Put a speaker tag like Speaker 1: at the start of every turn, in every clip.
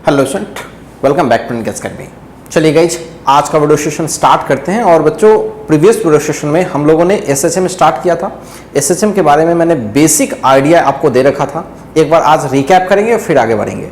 Speaker 1: Hello student, welcome back to Indian academy. चलिए guys, आज का वीडियो सेशन स्टार्ट करते हैं। और बच्चों, प्रीवियस वीडियो सेशन में हम लोगों ने एसएचएम स्टार्ट किया था। एसएचएम के बारे में मैंने बेसिक आइडिया आपको दे रखा था। एक बार आज रिकैप करेंगे और फिर आगे बढ़ेंगे।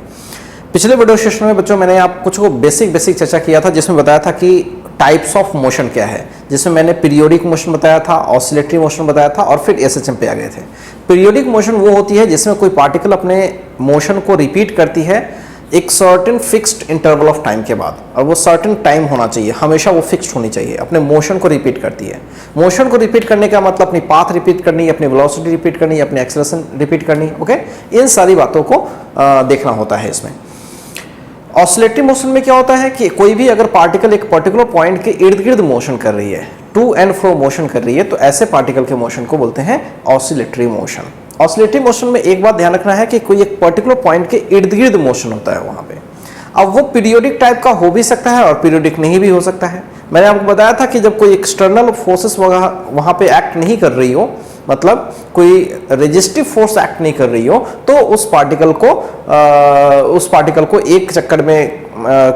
Speaker 1: पिछले वीडियो सेशन में बच्चों मैंने आप कुछ को बेसिक चर्चा किया था, जिसमें बताया था कि टाइप्स ऑफ मोशन क्या है, जिसमें मैंने पीरियोडिक मोशन बताया था, ऑसिलेटरी मोशन बताया था और फिर एसएचएम पे आ गए थे। पीरियोडिक मोशन वो होती है जिसमें कोई पार्टिकल अपने मोशन को रिपीट करती है एक certain fixed interval of time के बाद, और वो सर्टेन टाइम होना चाहिए, हमेशा वो फिक्स्ड होनी चाहिए। अपने मोशन को रिपीट करती है। मोशन को रिपीट करने का मतलब अपनी पाथ रिपीट करनी, अपनी वेलोसिटी रिपीट करनी, अपनी एक्सेलरेशन रिपीट करनी। ओके, इन सारी बातों को देखना होता है इसमें। ऑसिलेटरी मोशन में क्या होता है कि कोई भी अगर पार्टिकल एक पर्टिकुलर पॉइंट के इर्द गिर्द मोशन कर रही है, टू एंड फ्रो मोशन कर रही है, तो ऐसे पार्टिकल के मोशन को बोलते हैं ऑसिलेटरी मोशन। ऑसिलेटरी मोशन में एक बात ध्यान रखना है कि कोई एक पर्टिकुलर पॉइंट के इर्द गिर्द मोशन होता है वहां पे। अब वो पीरियोडिक टाइप का हो भी सकता है और पीरियोडिक नहीं भी हो सकता है। मैंने आपको बताया था कि जब कोई एक्सटर्नल फोर्सेस वहां पे एक्ट नहीं कर रही हो, मतलब कोई रेजिस्टिव फोर्स एक्ट नहीं कर रही हो, तो उस पार्टिकल को एक चक्कर में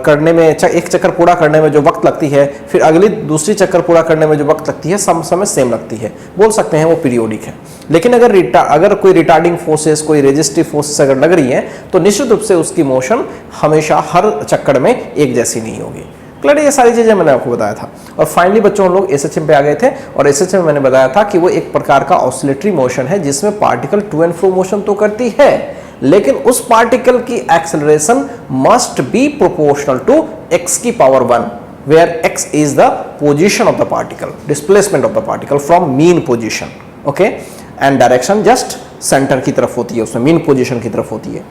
Speaker 1: करने में, एक चक्कर पूरा करने में जो वक्त लगती है, फिर अगली दूसरी चक्कर पूरा करने में जो वक्त लगती है, सब समय सेम लगती है। बोल सकते हैं वो पीरियोडिक है। लेकिन अगर कोई रिटार्डिंग फोर्सेस, कोई रेजिस्टिव फोर्सेस अगर लग रही है, तो निश्चित रूप से उसकी मोशन हमेशा हर चक्कर में एक जैसी नहीं होगी। क्लियर, ये सारी चीजें मैंने आपको बताया था। और फाइनली बच्चों हम लोग एसएचएम पे आ गए थे, और एसएचएम में मैंने बताया था कि वो एक प्रकार का ऑसिलेटरी मोशन है जिसमें particle to and fro motion तो करती है, लेकिन उस पार्टिकल की acceleration must be proportional to x की power 1, where x is the position of the particle, displacement of the particle from mean position. Okay, and direction just centre की तरफ होती है, उसमें मीन पोजीशन की तरफ होती है।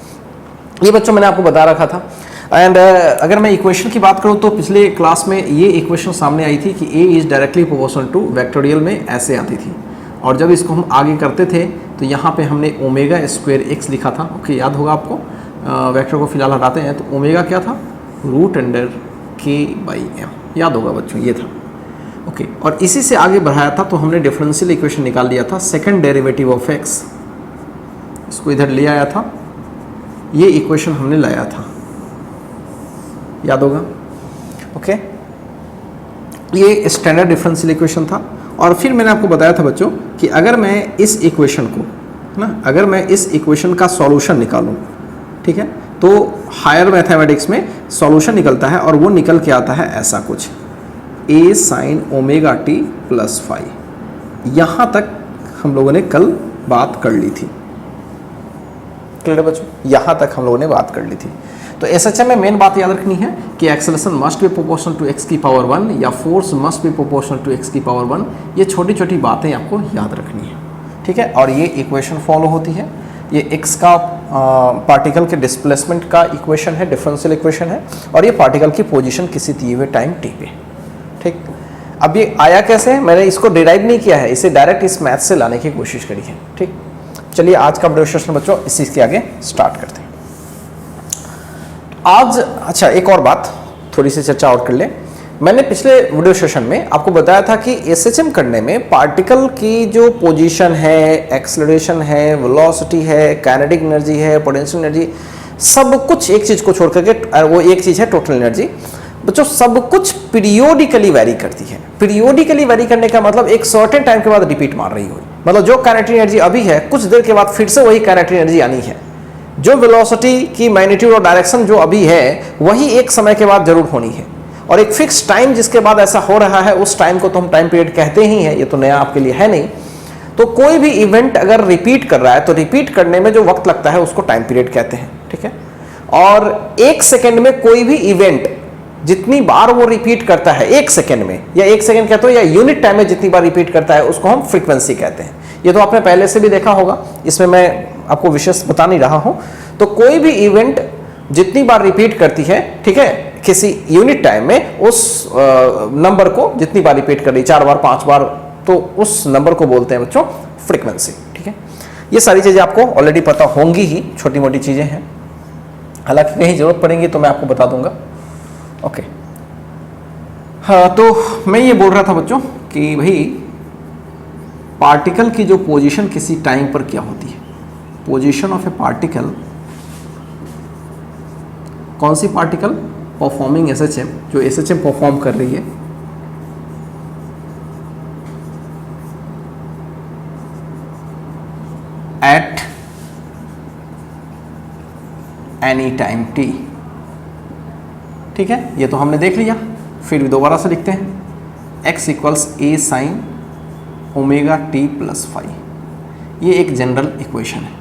Speaker 1: ये बच्चों मैंने आपको बता रखा था। एंड अगर मैं इक्वेशन की बात करूं तो पिछले क्लास में ये इक्वेशन सामने आई थी कि a इज डायरेक्टली प्रोपोर्शनल टू, वेक्टोरियल में ऐसे आती थी। और जब इसको हम आगे करते थे तो यहाँ पे हमने ओमेगा स्क्वायर एक्स लिखा था। ओके, याद होगा आपको। वेक्टर को फिलहाल हटाते हैं, तो ओमेगा क्या था, रूट अंडर k/m, याद होगा बच्चों, ये था। ओके, और इसी से आगे बढ़ाया था तो हमने डिफरेंशियल इक्वेशन निकाल लिया था, सेकंड डेरिवेटिव ऑफ x, इसको इधर ले आया था, ये इक्वेशन हमने लाया था, याद होगा। ओके, ये स्टैंडर्ड डिफरेंशियल इक्वेशन था। और फिर मैंने आपको बताया था बच्चों कि अगर मैं इस इक्वेशन को अगर मैं इस इक्वेशन का सॉल्यूशन निकालूं, ठीक है, तो हायर मैथमेटिक्स में सॉल्यूशन निकलता है और वो निकल के आता है ऐसा कुछ, a sin omega t plus five. यहाँ तक हम लोगों ने कल बात कर ली थी। क्लियर है बच्चों, यहाँ तक हम लोगों ने बात कर ली थी। तो एसएचएम में मेन बात याद रखनी है कि acceleration must be proportional to x की पावर 1 या force must be proportional to x की पावर 1। ये छोटी छोटी बातें आपको याद रखनी है, ठीक है। और ये इक्वेशन फॉलो होती है। ये x का पार्टिकल के डिस्प्लेसमेंट का इक्वेशन है, डिफरेंशियल इक्वेशन है, और ये पार्टिकल की पोजीशन किसी दिए हुए टाइम t पे, ठीक। अब ये आया कैसे, मैंने इसको डिराइव नहीं किया है, इसे डायरेक्ट इस मैथ से लाने की कोशिश करी है, ठीक। चलिए आज का वीडियो सेशन बच्चों इसी के आगे स्टार्ट करते हैं आज। अच्छा, एक और बात, थोड़ी सी चर्चा और कर ले। मैंने पिछले वीडियो सेशन में आपको बताया था कि एसएचएम करने में पार्टिकल की जो पोजीशन है, एक्सेलरेशन है, वेलोसिटी है, काइनेटिक एनर्जी है, पोटेंशियल एनर्जी, सब कुछ, एक चीज को छोड़ करके, वो एक चीज है टोटल एनर्जी बच्चों, सब कुछ पीरियोडिकली वेरी करती है। पीरियोडिकली वेरी करने का मतलब एक सर्टेन टाइम के बाद रिपीट मार रही हो, मतलब जो काइनेटिक एनर्जी अभी है, कुछ देर के बाद फिर से वही काइनेटिक एनर्जी आनी है। जो वेलोसिटी की मैग्नीट्यूड और डायरेक्शन जो अभी है, वही एक समय के बाद जरूर होनी है। और एक फिक्स टाइम जिसके बाद ऐसा हो रहा है, उस टाइम को तो हम टाइम पीरियड कहते ही हैं, ये तो नया आपके लिए है नहीं। तो कोई भी इवेंट अगर रिपीट कर रहा है, तो रिपीट करने में जो वक्त लगता है उसको टाइम पीरियड कहते हैं, ठीक है। और एक सेकेंड में कोई भी इवेंट जितनी बार वो रिपीट करता है, एक सेकेंड में, या एक सेकेंड कहते हो, या यूनिट टाइम में जितनी बार रिपीट करता है, उसको हम फ्रीक्वेंसी कहते हैं। ये तो आपने पहले से भी देखा होगा, इसमें मैं आपको विशेष बता नहीं रहा हूं। तो कोई भी इवेंट जितनी बार रिपीट करती है, ठीक है, किसी यूनिट टाइम में, उस नंबर को जितनी बार रिपीट कर रही, 4 बार 5 बार, तो उस नंबर को बोलते हैं बच्चों फ्रीक्वेंसी, ठीक है। ये सारी चीजें आपको ऑलरेडी पता होंगी ही, छोटी मोटी चीजें हैं, हालांकि कहीं जरूरत पड़ेगी तो मैं आपको बता दूंगा। ओके, हाँ, तो मैं ये बोल रहा था बच्चों कि भाई पार्टिकल की जो पोजीशन किसी टाइम पर क्या होती है, पोजीशन ऑफ ए पार्टिकल कौन सी पार्टिकल? परफॉर्मिंग एसएचएम, जो एसएचएम परफॉर्म कर रही है एट एनी टाइम टी। ठीक है, ये तो हमने देख लिया। फिर भी दोबारा से लिखते हैं, x इक्वल्स ए sine omega T plus five. ये एक जनरल इक्वेशन है।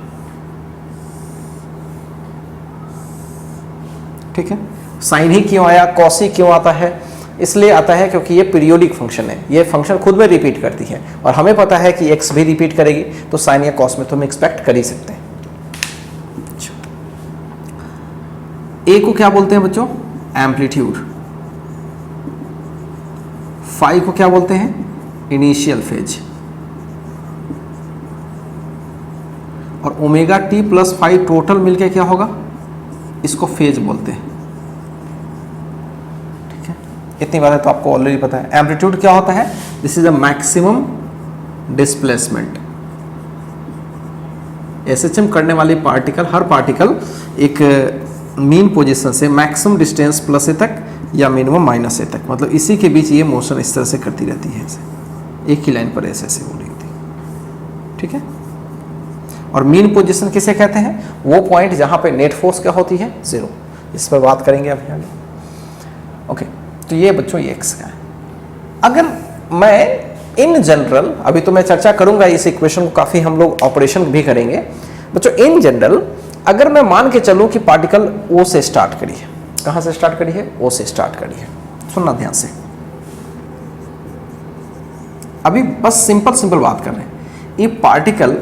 Speaker 1: ठीक है, साइन ही क्यों आया, कॉस ही क्यों आता है? इसलिए आता है क्योंकि ये पीरियोडिक फंक्शन है, ये फंक्शन खुद में रिपीट करती है और हमें पता है कि x भी रिपीट करेगी, तो साइन या कॉस में तो हम एक्सपेक्ट कर ही सकते हैं। ए को क्या बोलते हैं बच्चों? एम्पलीट्यूड। फाइव को क्या बोलते हैं? Initial phase. और omega T plus five total मिलके क्या होगा? इसको फेज बोलते हैं। ठीक है, इतनी बातें तो आपको ऑलरेडी पता है। एम्पलीट्यूड क्या होता है? This is a maximum displacement. SHM करने वाली पार्टिकल, हर पार्टिकल एक मीन पोजीशन से मैक्सिमम डिस्टेंस प्लस ए तक या मिनिमम माइनस ए तक, मतलब इसी के बीच ये मोशन इस तरह से करती रहती है, ऐसे एक ही लाइन पर ऐसे हो रही थी। ठीक है, और मीन पोजीशन किसे कहते हैं? वो पॉइंट जहां पे नेट फोर्स क्या होती है? जीरो। इस पर बात करेंगे अभी आगे। ओके, तो ये बच्चों ये एक्स का है। अगर मैं इन जनरल, अभी तो मैं चर्चा करूंगा इस इक्वेशन को, काफी हम लोग ऑपरेशन भी करेंगे बच्चों। इन जनरल अगर मैं मान के चलूं कि पार्टिकल ओ से स्टार्ट करी है, कहां से स्टार्ट करी है? ओ से स्टार्ट करी है। सुनना ध्यान से, अभी बस सिंपल बात कर रहे हैं। ये पार्टिकल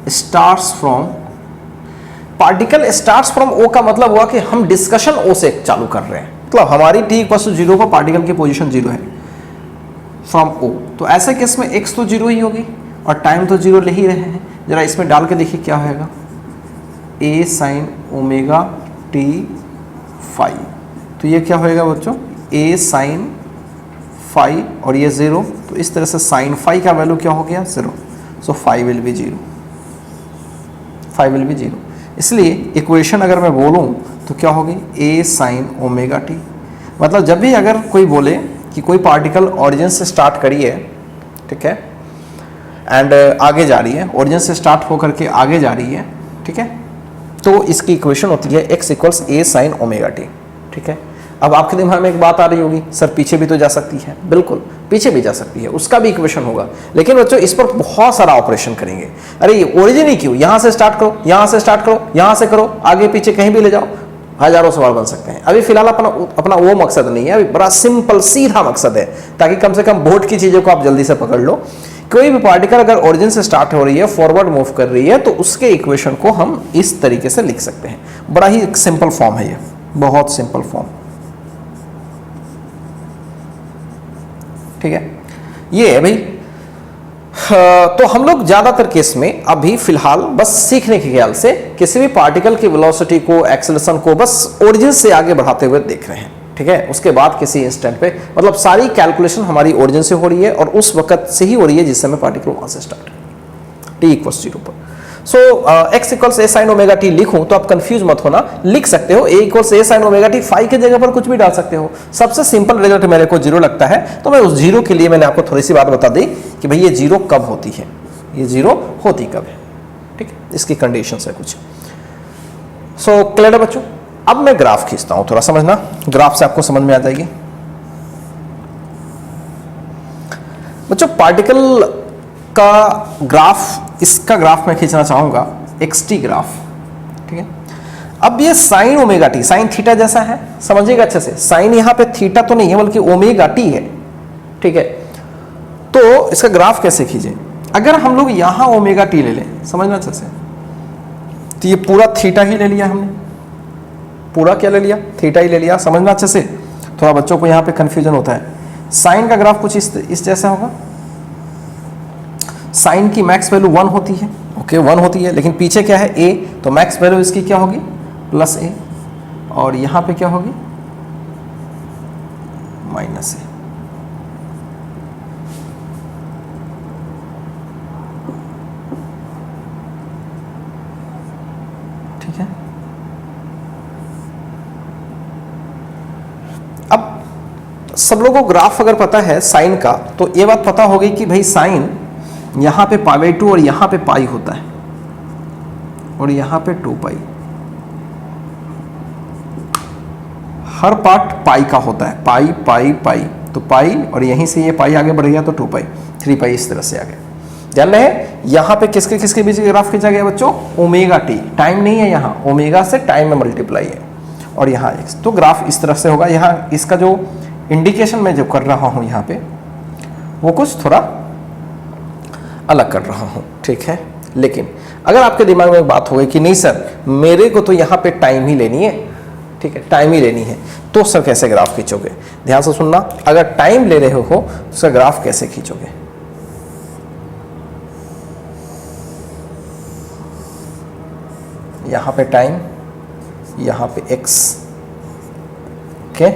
Speaker 1: स्टार्ट्स फ्रॉम ओ का मतलब हुआ कि हम डिस्कशन ओ से चालू कर रहे हैं, मतलब हमारी टी इक्वल टू जीरो पर पार्टिकल की पोजीशन जीरो है फ्रॉम ओ। तो ऐसे केस में एक्स तो जीरो ही होगी और टाइम तो जीरो ले ही रहे हैं। जरा इसमें डाल के देखिए क्या होगा, ए साइन ओमेगा टी फाइव। तो ये क्या होएगा बच्चों? ए साइन फाइव और ये जीरो, तो इस तरह से साइन फाइव का वैल्यू क्या हो गया? Zero. So five will be zero, five will be zero. इसलिए इक्वेशन अगर मैं बोलूं तो क्या होगी? ए साइन ओमेगा टी। मतलब जब भी अगर कोई बोले कि कोई पार्टिकल ओरिजिन से स्टार्ट करी है, ठीक है, एंड आगे जा रही है, ओरिजिन से स्टार्ट होकर के आगे जा रही है, ठीक है, तो इसकी इक्वेशन होती है x इक्वल्स ए साइन ओमेगा टी। ठीक है, अब आपके दिमाग में एक बात आ रही होगी, सर पीछे भी तो जा सकती है। बिल्कुल, पीछे भी जा सकती है, उसका भी इक्वेशन होगा, लेकिन बच्चों इस पर बहुत सारा ऑपरेशन करेंगे। अरे ये ओरिजिन ही क्यों, यहां से स्टार्ट करो, यहां से स्टार्ट करो, यहां से करो, आगे पीछे कहीं भी ले जाओ, हजारों सवाल बन सकते हैं। अभी फिलहाल अपना वो मकसद नहीं है, अभी बड़ा सिंपल सीधा मकसद है, ताकि कम से कम बोर्ड की चीजों को आप जल्दी से पकड़ लो। कोई भी पार्टिकल अगर ओरिजिन से स्टार्ट हो रही है, फॉरवर्ड मूव कर रही है, तो उसके इक्वेशन को हम इस तरीके से लिख सकते हैं। बड़ा ही सिंपल फॉर्म है ये, बहुत सिंपल फॉर्म। ठीक है, ये है भाई। तो हम लोग ज्यादातर केस में अभी फिलहाल बस सीखने के ख्याल से किसी भी पार्टिकल की वेलोसिटी को, एक्सेलरेशन को बस ओरिजिन से आगे बढ़ाते हुए देख रहे हैं। ठीक है, उसके बाद किसी इंस्टेंट पे, मतलब सारी कैलकुलेशन हमारी ओरिजिन से हो रही है और उस वक्त से ही हो रही है जिस समय पार्टिकल वहां से स्टार्ट है, टी इक्वल्स जीरो पर। सो x equals a sine omega T लिखूं तो आप कंफ्यूज मत होना, लिख सकते हो ए equals a sine omega T, five की जगह पर कुछ भी डाल सकते हो। सबसे सिंपल रिजल्ट मेरे को जीरो लगता है, तो मैं उस जीरो के लिए मैंने आपको थोड़ी सी बात बता दी कि भाई ये जीरो कब होती है, ये जीरो होती कब है। ठीक है, इसकी कंडीशन है कुछ। सो क्लियर है बच्चों? अब मैं ग्राफ खींचता हूं, थोड़ा समझना, ग्राफ से आपको समझ में आ जाएगी। बच्चों पार्टिकल का ग्राफ, इसका ग्राफ मैं खींचना चाहूंगा, एक्स-टी ग्राफ। ठीक है, अब ये sign omega T, sine theta जैसा है, समझिएगा अच्छे से। साइन यहां पे थीटा तो नहीं है बल्कि ओमेगा टी है। ठीक है, तो इसका ग्राफ कैसे खींचे? अगर हम लोग यहां ओमेगा टी ले लें, समझना अच्छे से, तो ये पूरा थीटा ही ले लिया हमने, पूरा क्या ले लिया? थीटा ही ले लिया। समझना अच्छे से, थोड़ा बच्चों को यहां पे कंफ्यूजन होता है। साइन का ग्राफ कुछ इस जैसा होगा। साइन की मैक्स वैल्यू 1 होती है, ओके 1 होती है, लेकिन पीछे क्या है? a, तो मैक्स वैल्यू इसकी क्या होगी? प्लस a, और यहां पे क्या होगी? Minus a। ठीक है, सब लोगों को ग्राफ अगर पता है साइन का, तो ये बात पता होगी कि भाई साइन यहाँ पे π/2 और यहाँ पे पाई होता है और यहाँ पे 2π, हर पार्ट पाई का होता है, पाई पाई पाई, तो पाई और यहीं से ये पाई आगे बढ़ गया तो 2π, 3π इस तरह से आ गया। ध्यान रहे यहाँ पे किसके किसके बीच ग्राफ खींचा गया बच्चों, ओमेगा टी, टाइम नहीं है यहाँ, ओमेगा से टाइम में मल्टीप्लाई है और यहाँ x, तो ग्राफ इस तरह से होगा। यहाँ इसका जो इंडिकेशन मैं जो कर रहा हूँ यहाँ पे वो कुछ थोड़ा अलग कर रहा हूँ, ठीक है। लेकिन अगर आपके दिमाग में एक बात होगी कि नहीं सर मेरे को तो यहाँ पे टाइम ही लेनी है, ठीक है, टाइम ही लेनी है, तो सर कैसे ग्राफ खींचोगे, ध्यान से सुनना। अगर टाइम ले रहे हो तो सर ग्राफ कैसे खींचोगे, यहाँ पे टाइम, यहाँ पे x, ओके,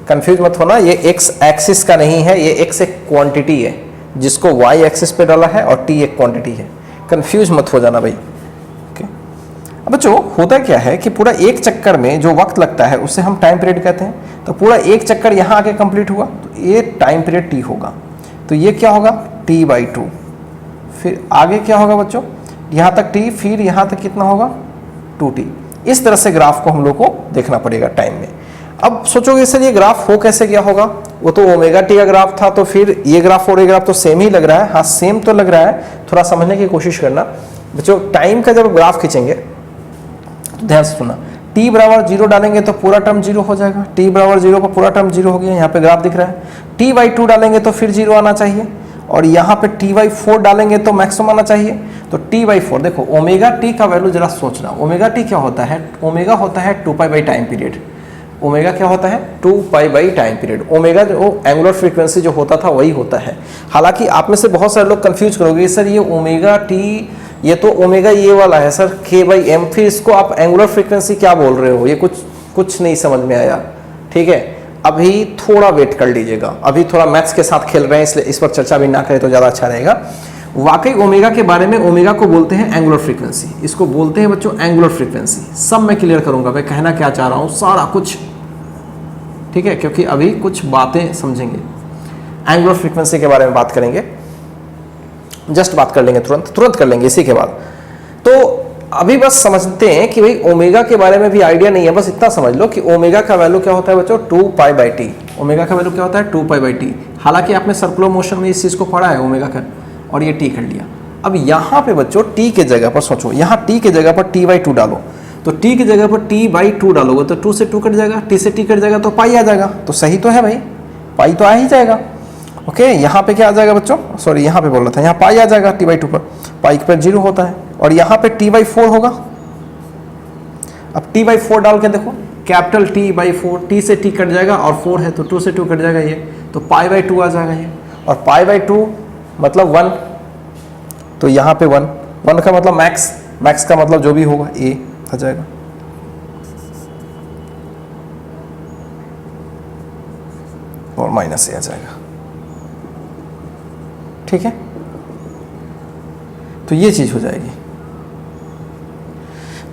Speaker 1: कंफ्यूज मत होना, ये x एक्सिस का नहीं है, ये x एक क्वांटिटी है जिसको y एक्सिस पे डाला है और t एक क्वांटिटी है, कंफ्यूज मत हो जाना भाई, ओके। अब बच्चों होता क्या है कि पूरा एक चक्कर में जो वक्त लगता है उसे हम टाइम पीरियड कहते हैं। तो पूरा एक चक्कर यहाँ आके कंप्लीट हुआ तो ये टाइम पीरियड t होगा, तो ये क्या होगा t/2, फिर आगे क्या होगा बच्चों, यहाँ तक t, फिर यहाँ तक कितना होगा 2t। इस तरह से ग्राफ को हम लोग को देखना पड़ेगा टाइम में। अब सोचोगे सर ये ग्राफ हो कैसे गया होगा, वो तो ओमेगा टी का ग्राफ था, तो फिर ये ग्राफ और ये ग्राफ तो सेम ही लग रहा है। हाँ सेम तो लग रहा है, थोड़ा समझने की कोशिश करना बच्चों। टाइम का जब ग्राफ खींचेंगे तो ध्यान से सुनना, t बराबर 0 डालेंगे तो पूरा टर्म 0 हो जाएगा, t बराबर 0 पर पूरा टर्म 0 हो गया, यहाँ पे ग्राफ दिख रहा है। t/2 डालेंगे तो फिर 0 आना चाहिए और यहाँ पे t/4 डालेंगे तो मैक्सिमम आना चाहिए। तो t/4 देखो, ओमेगा टी का वैल्यू जरा सोचना, ओमेगा टी क्या होता है, ओमेगा होता है 2π टाइम पीरियड। ओमेगा क्या होता है 2π टाइम पीरियड। ओमेगा जो एंगुलर फ्रीक्वेंसी जो होता था वही होता है। हालांकि आप में से बहुत सारे लोग कंफ्यूज करोगे सर ये ओमेगा टी, ये तो ओमेगा ये वाला है सर k/m, फिर इसको आप एंगुलर फ्रीक्वेंसी क्या बोल रहे हो, ये कुछ नहीं समझ में आया, ठीक है। अभी थोड़ा वेट कर लीजिएगा, अभी थोड़ा मैथ्स के साथ खेल रहे हैं इसलिए इस पर चर्चा भी ना करें तो ज़्यादा अच्छा रहेगा। वाकई ओमेगा के बारे में, ओमेगा को बोलते हैं एंगुलर फ्रीक्वेंसी, इसको बोलते हैं बच्चों एंगुलर फ्रीक्वेंसी। सब मैं क्लियर करूंगा मैं कहना क्या चाह रहा हूँ सारा कुछ, ठीक है, क्योंकि अभी कुछ बातें समझेंगे। एंगुलर फ्रीक्वेंसी के बारे में बात करेंगे, जस्ट बात कर लेंगे, तुरंत कर लेंगे इसी के बाद। तो अभी बस समझते हैं कि भाई ओमेगा के बारे में भी आइडिया नहीं है, बस इतना समझ लो कि ओमेगा का वैल्यू क्या होता है बच्चों 2π/t। ओमेगा का वैल्यू क्या होता है 2π/t। हालांकि आपने सर्कुलर मोशन में इस चीज़ को पढ़ा है ओमेगा का, और ये t कर लिया। अब यहाँ पे बच्चों t के जगह पर सोचो, यहाँ t के जगह पर t/2 डालो, तो t की जगह पर t/2 डालोगे तो 2 से 2 कट जाएगा, t से t कट जाएगा तो पाई आ जाएगा। तो सही तो है भाई, पाई तो आ ही जाएगा, ओके। यहाँ पे क्या आ जाएगा बच्चों, सॉरी यहाँ पे बोल रहा था, यहाँ पाई आ जाएगा t/2 पर, पाई पर 0 होता है। और यहाँ पे t/4 होगा। अब t/4 डाल के देखो, कैपिटल t/4, t से t कट जाएगा और 4 है तो 2 से 2 कट जाएगा ये, तो π/2 आ जाएगा ये, और π/2 मतलब 1, तो यहाँ पे 1 का मतलब मैक्स का मतलब जो भी होगा a आ जाएगा। और माइनस a आ जाएगा, ठीक है। तो ये चीज हो जाएगी।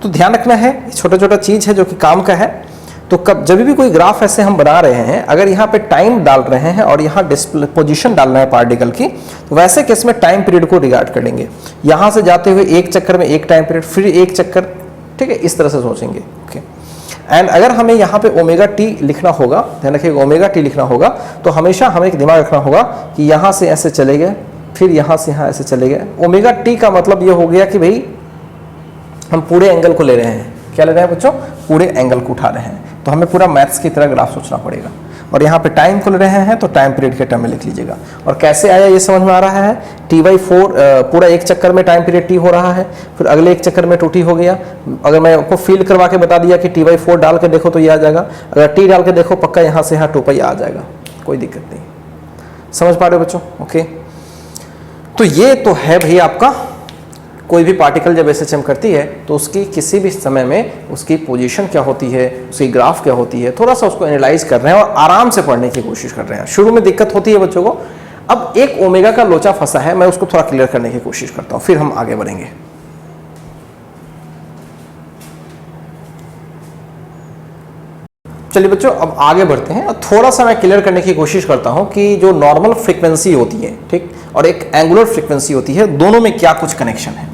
Speaker 1: तो ध्यान रखना है, छोटा छोटा चीज है जो कि काम का है। तो जब भी कोई ग्राफ ऐसे हम बना रहे हैं, अगर यहाँ पे टाइम डाल रहे हैं और यहाँ डिस्प्ले पोजीशन डालना है पार्टिकल की, तो वैसे केस में टाइम पीरियड को रिगार्ड करेंगे। यहाँ से जाते हुए एक चक्कर में एक टाइम पीरियड, फिर एक चक्कर, ठीक है, इस तरह से सोचेंगे, ओके। एंड अगर हमें यहाँ पे ओमेगा टी लिखना होगा, ध्यान रखिएगा ओमेगा टी लिखना होगा, तो हमेशा हमें एक दिमाग रखना होगा कि यहाँ से ऐसे चले गए, फिर यहाँ से यहाँ ऐसे चले गए। ओमेगा टी का मतलब ये हो गया कि भाई हम पूरे एंगल को ले रहे हैं। क्या ले रहे हैं बच्चों, पूरे एंगल को उठा रहे हैं। तो हमें पूरा मैथ्स की तरह ग्राफ सोचना पड़ेगा। और यहाँ पे टाइम को ले रहे हैं तो टाइम पीरियड के टर्म में लिख लीजिएगा। और कैसे आया ये समझ में आ रहा है, t/4 पूरा एक चक्कर में टाइम पीरियड t हो रहा है, फिर अगले एक चक्कर में 2t हो गया। अगर मैं आपको फील करवा के बता दिया कि t/4 डाल के देखो तो ये आ जाएगा, अगर t डाल के देखो पक्का यहाँ से यहाँ 2π आ जाएगा, कोई दिक्कत नहीं। समझ पा रहे हो बच्चों, ओके। तो ये तो है भाई आपका, कोई भी पार्टिकल जब SHM करती है तो उसकी किसी भी समय में उसकी पोजीशन क्या होती है, उसकी ग्राफ क्या होती है, थोड़ा सा उसको एनालाइज कर रहे हैं और आराम से पढ़ने की कोशिश कर रहे हैं। शुरू में दिक्कत होती है बच्चों को। अब एक ओमेगा का लोचा फंसा है, मैं उसको थोड़ा क्लियर करने की कोशिश करता हूँ, फिर हम आगे बढ़ेंगे। चलिए बच्चों अब आगे बढ़ते हैं और थोड़ा सा मैं क्लियर करने की कोशिश करता हूं कि जो नॉर्मल फ्रीक्वेंसी होती है, ठीक, और एक एंगुलर फ्रीक्वेंसी होती है, दोनों में क्या कुछ कनेक्शन है।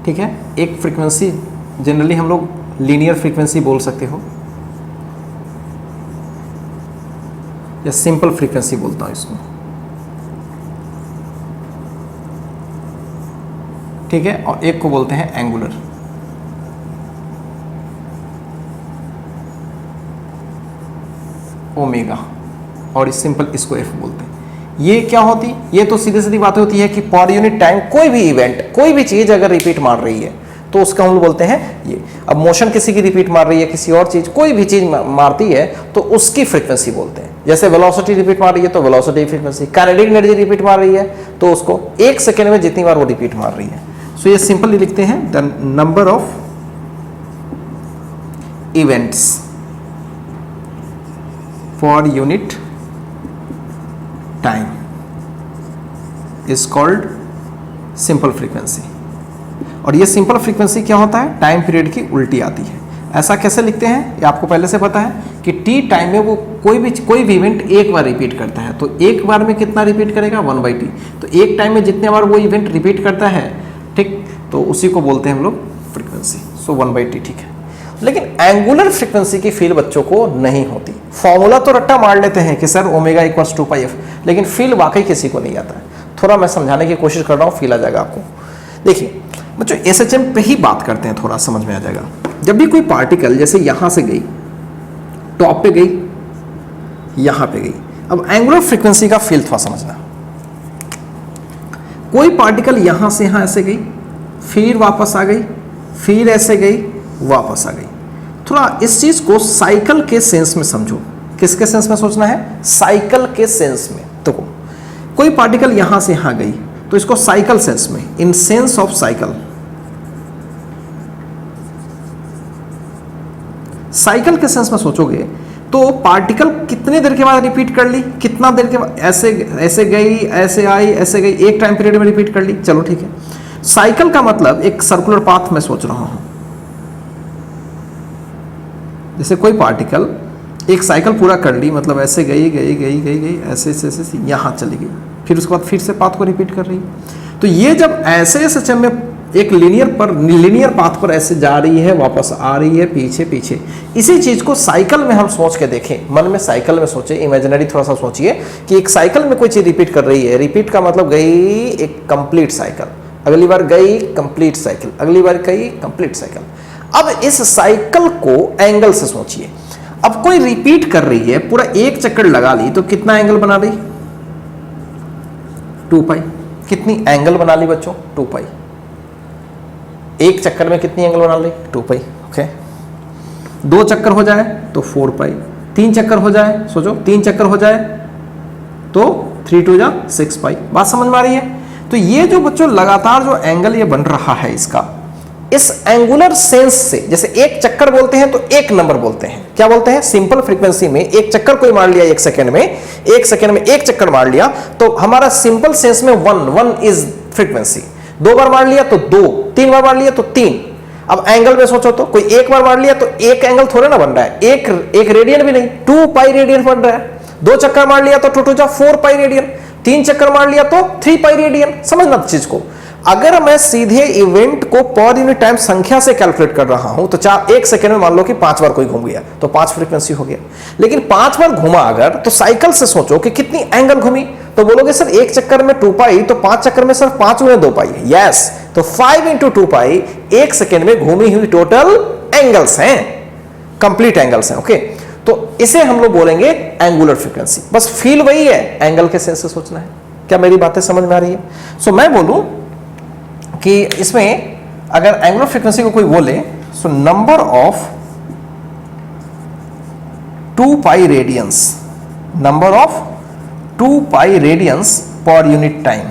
Speaker 1: ठीक है, एक फ्रीक्वेंसी जनरली हम लोग लीनियर फ्रीक्वेंसी बोल सकते हो या सिंपल फ्रीक्वेंसी बोलता हूं इसको, ठीक है, और एक को बोलते हैं एंगुलर। ओमेगा, और इस सिंपल इसको एफ बोलते हैं। ये क्या होती, ये तो सीधी सीधी बात होती है कि पर यूनिट टाइम कोई भी इवेंट, कोई भी चीज अगर रिपीट मार रही है तो उसका हम लोग बोलते हैं ये। अब मोशन किसी की रिपीट मार रही है, किसी और चीज, कोई भी चीज मारती है तो उसकी फ्रीक्वेंसी बोलते हैं। जैसे वेलोसिटी रिपीट मार रही है तो velocity frequency, kinetic energy repeat मार रही है तो उसको 1 सेकेंड में जितनी बार वो रिपीट मार रही है। सो ये सिंपली लिखते हैं the number of events for unit time is called simple frequency. और ये सिंपल फ्रीक्वेंसी क्या होता है, टाइम पीरियड की उल्टी आती है। ऐसा कैसे लिखते हैं, ये आपको पहले से पता है कि टी टाइम में वो कोई भी इवेंट एक बार रिपीट करता है, तो एक बार में कितना रिपीट करेगा, 1/t। तो एक टाइम में जितने बार वो इवेंट रिपीट करता है, ठीक, तो उसी को बोलते हैं हम लोग फ्रीक्वेंसी। सो 1/t, ठीक है। लेकिन एंगुलर फ्रीक्वेंसी की फील बच्चों को नहीं होती। फॉर्मूला तो रट्टा मार लेते हैं कि सर ओमेगा इक्वल्स 2πf, लेकिन फील वाकई किसी को नहीं आता है। थोड़ा मैं समझाने की कोशिश कर रहा हूँ, फील आ जाएगा आपको। देखिए बच्चों, एसएचएम पे ही बात करते हैं, थोड़ा समझ में आ जाएगा। जब भी कोई पार्टिकल जैसे यहां से गई, टॉप पे गई, यहां पे गई, अब एंगुलर फ्रीक्वेंसी का फील थोड़ा समझना। कोई पार्टिकल यहां से यहां ऐसे गई, फिर वापस आ गई, फिर ऐसे गई, वापस आ गई। थोड़ा इस चीज को साइकिल के सेंस में समझो। किसके सेंस में सोचना है, साइकिल के सेंस में। तो कोई पार्टिकल यहां से यहां गई तो इसको साइकिल सेंस में, in sense of cycle, cycle के सेंस में सोचोगे तो पार्टिकल कितने देर के बाद रिपीट कर ली, कितना देर के बाद, ऐसे ऐसे गई, ऐसे आई, ऐसे गई, एक टाइम पीरियड में रिपीट कर ली। चलो ठीक है, साइकिल का मतलब एक सर्कुलर पाथ में सोच रहा हूं। जैसे कोई पार्टिकल एक साइकिल पूरा कर ली, मतलब ऐसे गई गई गई गई गई, ऐसे ऐसे ऐसे यहां चली गई, फिर उसके बाद फिर से पाथ को रिपीट कर रही है। तो ये जब ऐसे ऐसे में एक लीनियर पाथ पर ऐसे जा रही है, वापस आ रही है, पीछे पीछे, इसी चीज को साइकिल में हम सोच के देखें, मन में साइकिल में सोचे, इमेजिनरी थोड़ा सा सोचिए कि एक साइकिल में कोई चीज रिपीट कर रही है। रिपीट का मतलब गई एक कंप्लीट साइकिल, अगली बार गई कंप्लीट साइकिल, अगली बार गई कंप्लीट साइकिल। अब इस साइकिल को एंगल से सोचिए। अब कोई रिपीट कर रही है, पूरा एक चक्कर लगा ली तो कितना एंगल बना ली, 2π। कितनी एंगल बना ली बच्चों, 2π। एक चक्कर में कितनी एंगल बना ली, 2π। ओके, 2 चक्कर हो जाए तो 4π, 3 चक्कर हो जाए, सोचो 3 चक्कर हो जाए तो 3 2 जा 6π। बात समझ में आ रही है। तो ये जो बच्चों लगातार जो एंगल ये बन रहा है, इसका इस एंगुलर सेंस से, जैसे एक चक्कर बोलते हैं तो एक नंबर बोलते हैं, क्या बोलते हैं, सिंपल फ्रीक्वेंसी में एक चक्कर कोई मार लिया, एक सेकंड में एक चक्कर मार लिया तो हमारा सिंपल सेंस में 1 इज फ्रीक्वेंसी। 2 बार मार लिया तो 2, 3 बार मार लिया तो 3। अब एंगल में सोचो तो कोई एक बार मार लिया तो एक एंगल थोड़े ना बन रहा है, एक रेडियन भी नहीं, 2π रेडियन बन रहा है। 2 चक्कर मार लिया तो 2 2 जा 4π रेडियन, 3 चक्कर मार लिया तो 3π रेडियन। समझना चीज को। अगर मैं सीधे इवेंट को पर यूनिट टाइम संख्या से कैलकुलेट कर रहा हूं तो 1 सेकंड में मान लो कि 5 बार कोई घूम गया तो 5 फ्रीक्वेंसी हो गया। लेकिन 5 बार घूमा अगर, तो साइकिल से सोचो कि कितनी एंगल घूमी, तो बोलोगे सर एक चक्कर में 2π, तो 5 चक्कर में सिर्फ 5 में 2π है। यस, तो 5 × 2π एक सेकंड में घूमी हुई टोटल एंगल्स हैं, कंप्लीट एंगल्स हैं। ओके, तो इसे हम लोग बोलेंगे एंगुलर फ्रीक्वेंसी। बस फील वही है, एंगल के सेंस से सोचना है। क्या मेरी बातें समझ में आ रही है? सो मैं बोलूं कि इसमें अगर एंगुलर फ्रीक्वेंसी को कोई बोले, so number of 2π radians, number of 2π radians per unit time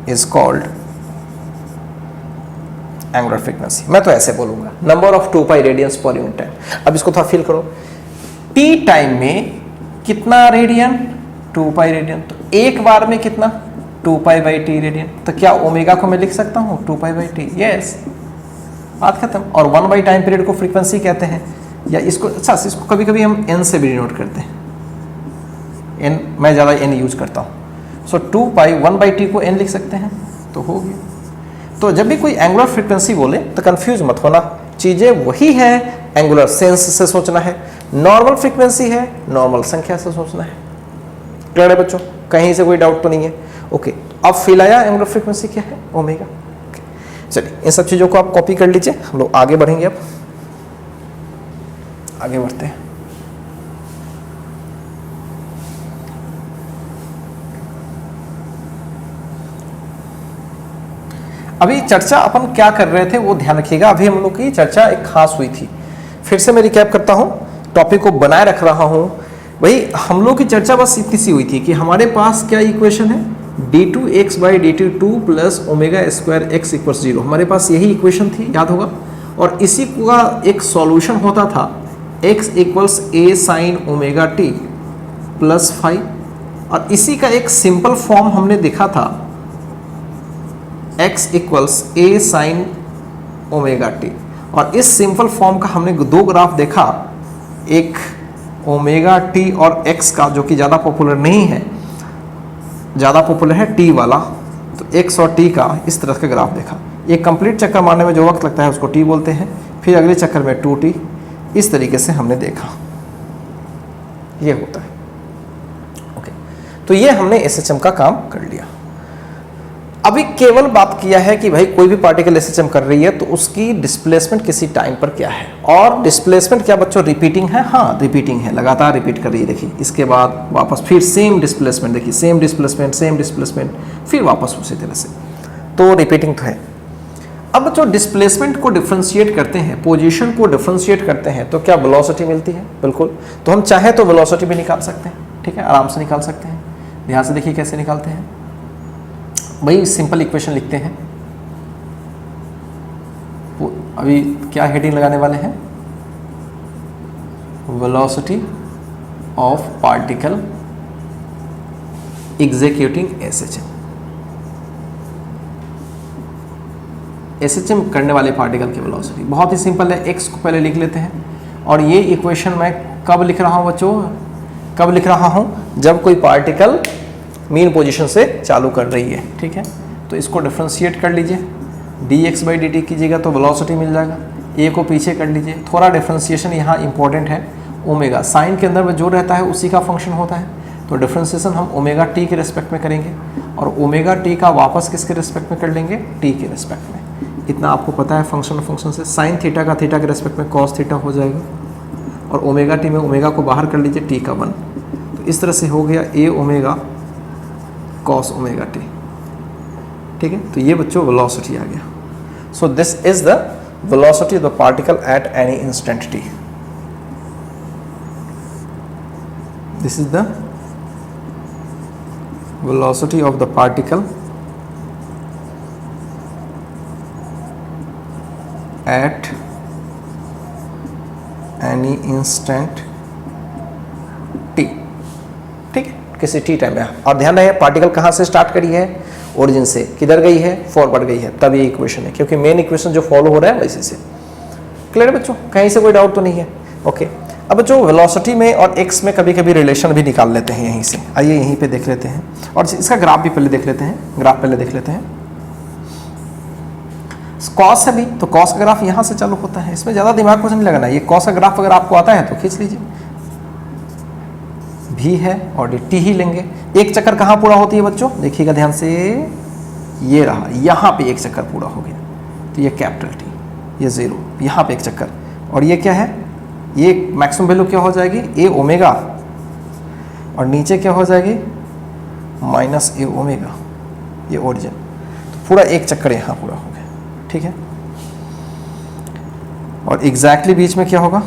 Speaker 1: is called angular frequency. मैं तो ऐसे बोलूंगा, number of 2π radians per unit time. अब इसको थोड़ा फील करो, टी टाइम में कितना रेडियन, 2π रेडियन, तो एक बार में कितना, 2 पाई बाई टी रेडियन। तो क्या ओमेगा को मैं लिख सकता हूँ 2 पाई बाई टी? यस, बात खत्म। और 1 बाई टाइम पीरियड को फ्रीक्वेंसी कहते हैं, या इसको अच्छा इसको कभी कभी हम एन से भी डिनोट करते हैं। एन, मैं ज़्यादा एन यूज करता हूँ। सो 2 पाई 1 बाई टी को एन लिख सकते हैं, तो हो गया। तो जब भी कोई एंगुलर फ्रीक्वेंसी बोले तो कंफ्यूज मत होना, चीज़ें वही है, एंगुलर सेंस से सोचना है, नॉर्मल फ्रीक्वेंसी है, नॉर्मल संख्या से सोचना है। क्लियर है बच्चों? कहीं से कोई डाउट तो नहीं है? ओके, अब फील आया एंगुलर फ्रीक्वेंसी क्या है? ओमेगा। चलिए इन सब चीज़ों को आप कॉपी कर लीजिए, हम लोग आगे बढ़ेंगे। अब आगे बढ़ते हैं। अभी चर्चा अपन क्या कर रहे थे वो ध्यान रखिएगा। अभी हम लोग की चर्चा एक खास हुई थी, फिर से मैं रिकैप करता हूँ, टॉपिक को बनाए रख रहा हूँ। भाई हम लोग की चर्चा बस इतनी सी हुई थी कि हमारे पास क्या इक्वेशन है, d2x by dt2 plus omega square x equals 0। हमारे पास यही इक्वेशन थी, याद होगा। और इसी का एक सॉल्यूशन होता था x equals a sign omega T plus 5, और इसी का एक सिंपल फॉर्म हमने देखा था x equals a sign omega t. और इस सिंपल फॉर्म का हमने दो ग्राफ देखा, एक ओमेगा टी और x का, जो कि ज़्यादा पॉपुलर नहीं है, ज़्यादा पॉपुलर है t वाला। तो x और t का इस तरह का ग्राफ देखा। एक कंप्लीट चक्कर मारने में जो वक्त लगता है उसको t बोलते हैं, फिर अगले चक्कर में 2t, इस तरीके से हमने देखा, ये होता है। ओके, तो ये हमने SHM का काम कर लिया। अभी केवल बात किया है कि भाई कोई भी पार्टिकल SHM कर रही है तो उसकी डिस्प्लेसमेंट किसी टाइम पर क्या है। और डिस्प्लेसमेंट क्या बच्चों, रिपीटिंग है? हाँ रिपीटिंग है, लगातार रिपीट कर रही है। देखिए इसके बाद वापस फिर सेम डिस्प्लेसमेंट, देखिए सेम डिस्प्लेसमेंट, फिर वापस उसी तरह से, तो रिपीटिंग तो है। अब बच्चों डिस्प्लेसमेंट को डिफ्रेंशिएट करते हैं, पोजीशन को डिफ्रेंशिएट करते हैं, तो क्या वेलोसिटी मिलती है? बिल्कुल। तो हम चाहे तो वेलोसिटी भी निकाल सकते हैं, ठीक है, आराम से निकाल सकते हैं। ध्यान से देखिए कैसे निकालते हैं। वही सिंपल इक्वेशन लिखते हैं। अभी क्या हेडिंग लगाने वाले हैं? Velocity of particle executing SHM। SHM करने वाले पार्टिकल की वेलोसिटी बहुत ही सिंपल है। x को पहले लिख लेते हैं, और ये इक्वेशन मैं कब लिख रहा हूँ बच्चों? कब लिख रहा हूँ? जब कोई पार्टिकल मीन पोजीशन से चालू कर रही है, ठीक है। तो इसको डिफ्रेंशिएट कर लीजिए, dx बाई dt कीजिएगा तो वेलोसिटी मिल जाएगा। a को पीछे कर लीजिए, थोड़ा डिफ्रेंशिएशन यहाँ इंपॉर्टेंट है। ओमेगा साइन के अंदर में जो रहता है उसी का फंक्शन होता है, तो डिफ्रेंशिएशन हम ओमेगा t के रिस्पेक्ट में करेंगे, और ओमेगा t का वापस किसके रिस्पेक्ट में कर लेंगे? t के रिस्पेक्ट में। इतना आपको पता है फंक्शन से। साइन थीटा का थीटा के रिस्पेक्ट में कॉस थीटा हो जाएगा, और ओमेगा t में ओमेगा को बाहर कर लीजिए, t का 1। तो इस तरह से हो गया a omega cos omega t, ठीक है। तो ये बच्चों वेलोसिटी आ गया। So this is the velocity of the particle at any instant T. This is the velocity of the particle at any instant T, ठीक है, किसी टी टाइम में। और ध्यान रहे पार्टिकल कहाँ से स्टार्ट करी है? ओरिजिन से। किधर गई है? फॉरवर्ड गई है, तब ये इक्वेशन है, क्योंकि मेन इक्वेशन जो फॉलो हो रहा है वैसे से। क्लियर है बच्चों? कहीं से कोई डाउट तो नहीं है? ओके। अब बच्चों वेलोसिटी में और x में कभी कभी रिलेशन भी निकाल लेते हैं यहीं से। आइए यहीं पे देख लेते हैं, और इसका ग्राफ भी पहले देख लेते हैं। ग्राफ पहले देख लेते हैं। कॉस है भी, तो कॉस का ग्राफ यहाँ से चालू होता है, इसमें ज़्यादा दिमाग कुछ नहीं लगाना। ये कॉस का ग्राफ अगर आपको आता है तो खींच लीजिए, भी है और टी ही लेंगे। एक चक्कर कहाँ पूरा होती है बच्चों? देखिएगा ध्यान से, ये रहा, यहाँ पे एक चक्कर पूरा हो गया, तो ये कैपिटल टी, ये 0, यहाँ पे एक चक्कर। और ये क्या है? ये मैक्सिमम वैल्यू क्या हो जाएगी? ए ओमेगा, और नीचे क्या हो जाएगी? माइनस ए ओमेगा, ये ओरिजिन। तो पूरा एक चक्कर यहाँ पूरा हो गया, ठीक है। और एग्जैक्टली बीच में क्या होगा?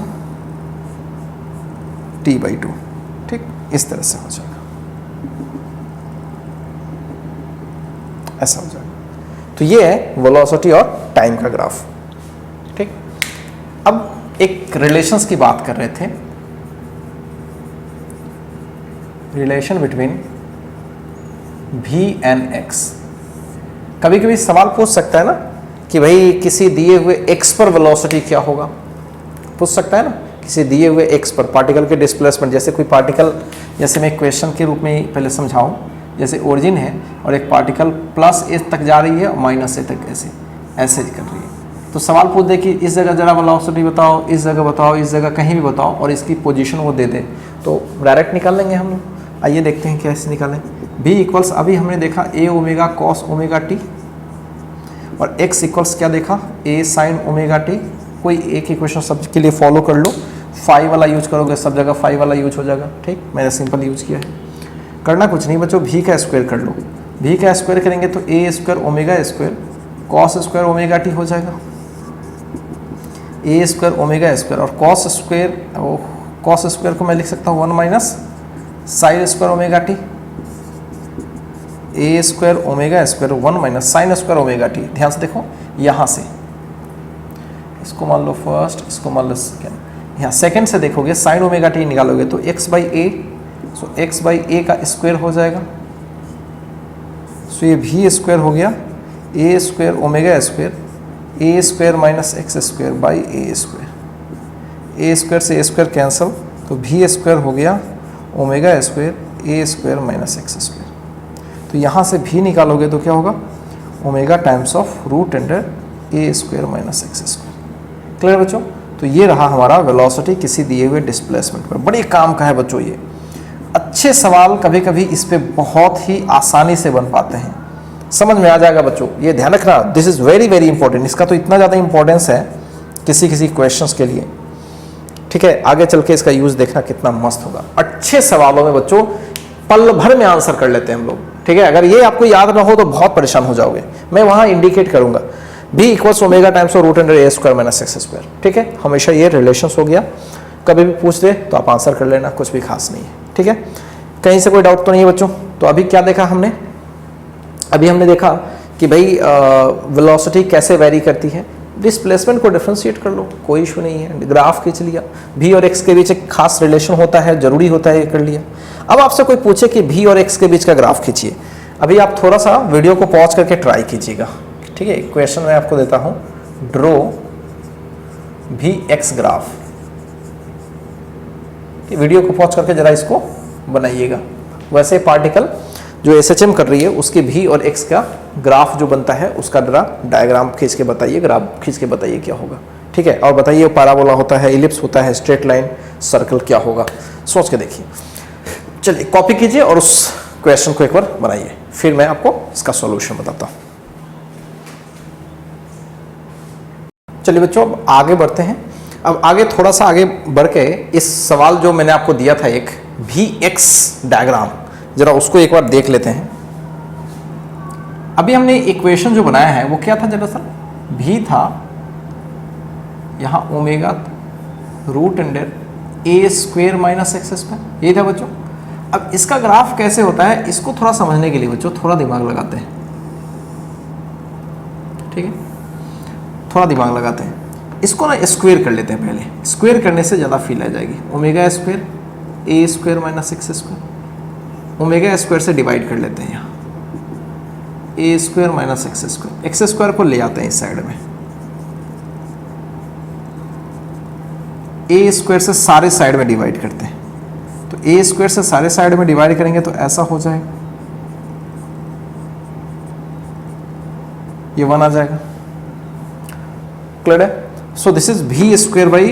Speaker 1: t/2, ठीक, इस तरह से हो जाएगा, ऐसा हो जाएगा। तो ये है वेलोसिटी और टाइम का ग्राफ, ठीक। अब एक रिलेशंस की बात कर रहे थे, relation between v and x. कभी कभी सवाल पूछ सकता है ना कि भाई किसी दिए हुए एक्स पर वेलोसिटी क्या होगा, पूछ सकता है ना, किसी दिए हुए एक्स पर पार्टिकल के डिस्प्लेसमेंट। जैसे कोई पार्टिकल, जैसे मैं क्वेश्चन के रूप में पहले समझाऊं, जैसे ओरिजिन है और एक पार्टिकल प्लस ए तक जा रही है और माइनस ए तक ऐसे कर रही है, तो सवाल पूछ दे कि इस जगह जरा वेलोसिटी बताओ, इस जगह बताओ, इस जगह कहीं भी बताओ, और इसकी पोजीशन वो दे दे, तो डायरेक्ट निकाल लेंगे हम लोग। आइए देखते हैं कैसे निकालें। b इक्वल्स, अभी हमने देखा a omega cos omega t, और x इक्वल्स क्या देखा, a साइन ओमेगा टी। कोई एक इक्वेशन सब के लिए फॉलो कर लो, फाई वाला यूज करोगे सब जगह फाई वाला यूज हो जाएगा, ठीक। मैंने सिंपल यूज किया है, करना कुछ नहीं बच्चों, v का स्क्वायर कर लो। v का स्क्वायर करेंगे तो a square omega square cos square omega t हो जाएगा, a स्क्वायर ओमेगा स्क्वायर, और कॉस स्क्वायर को मैं लिख सकता हूँ 1 minus sine square omega t, a square omega square 1 minus sine square omega t. ध्यान से देखो, यहाँ से इसको मान लो फर्स्ट, इसको मान लो सेकेंड। यहाँ सेकेंड से देखोगे साइन ओमेगा टी निकालोगे तो x by a, so x by a का स्क्वायर हो जाएगा, सो ये भी स्क्वायर हो गया, a square omega square, a square minus x square by a square, a square से ए स्क्वायर कैंसिल, तो भी स्क्वायर हो गया omega square a square minus x square. तो यहाँ से भी निकालोगे तो क्या होगा, omega times of root under a square minus x square. Clear बच्चों, तो ये रहा हमारा वेलोसिटी किसी दिए हुए डिस्प्लेसमेंट पर। बड़े काम का है बच्चों ये, अच्छे सवाल कभी कभी इस पे बहुत ही आसानी से बन पाते हैं, समझ में आ जाएगा बच्चों, ये ध्यान रखना, this is very very important. इसका तो इतना ज़्यादा इंपॉर्टेंस है किसी किसी क्वेश्चंस के लिए, ठीक है। आगे चल के इसका यूज देखना कितना मस्त होगा। अच्छे सवालों में बच्चों पल भर में आंसर कर लेते हैं हम लोग, ठीक है। अगर ये आपको याद ना हो तो बहुत परेशान हो जाओगे। मैं वहां इंडिकेट करूंगा b equals omega times of root under a square minus x square, ठीक है। हमेशा ये रिलेशन हो गया, कभी भी पूछ दे तो आप आंसर कर लेना, कुछ भी खास नहीं है, ठीक है। कहीं से कोई डाउट तो नहीं है बच्चों। तो अभी क्या देखा हमने, अभी हमने देखा कि भाई वेलोसिटी कैसे वेरी करती है, डिस्प्लेसमेंट को डिफ्रेंशिएट कर लो, कोई इशू नहीं है, ग्राफ खींच लिया, v और x के बीच एक खास रिलेशन होता है, जरूरी होता है, ये कर लिया। अब आपसे कोई पूछे कि v और x के बीच का ग्राफ खींचिए, अभी आप थोड़ा सा वीडियो को पॉज करके ट्राई कीजिएगा, ठीक है। क्वेश्चन मैं आपको देता हूं, ड्रो vx ग्राफ, वीडियो को पॉज करके जरा इसको बनाइएगा। वैसे पार्टिकल जो SHM कर रही है उसके v और x का ग्राफ जो बनता है उसका जरा डायग्राम खींच के बताइए, ग्राफ खींच के बताइए क्या होगा, ठीक है। और बताइए पैराबोला होता है, इलिप्स होता है, स्ट्रेट लाइन, सर्कल, क्या होगा, सोच के देखिए। चलिए कॉपी कीजिए और उस क्वेश्चन को एक बार बनाइए, फिर मैं आपको इसका सॉल्यूशन बताता हूं। चलिए बच्चों अब आगे बढ़ते हैं। अब आगे थोड़ा सा आगे बढ़ के इस सवाल जो मैंने आपको दिया था एक Vx डायग्राम, जरा उसको एक बार देख लेते हैं। अभी हमने इक्वेशन जो बनाया है वो क्या था, जरा सा v था, यहाँ omega root under a square minus x square, ये था बच्चों। अब इसका ग्राफ कैसे होता है इसको थोड़ा समझने के लिए बच्चों थोड़ा दिमाग लगाते हैं, ठीक है, थोड़ा दिमाग लगाते हैं। इसको ना स्क्वायर कर लेते हैं पहले, स्क्वायर करने से ज़्यादा फील आ जाएगी। Omega square a square minus x square, omega square से डिवाइड कर लेते हैं यहाँ, a square minus x square, x square को ले आते हैं इस साइड में, ए स्क्वायर से सारे साइड में डिवाइड करते हैं, तो ए स्क्वायर से सारे साइड में डिवाइड करेंगे तो ऐसा हो जाएगा, ये 1 आ जाएगा। क्लियर है? So this is v square by,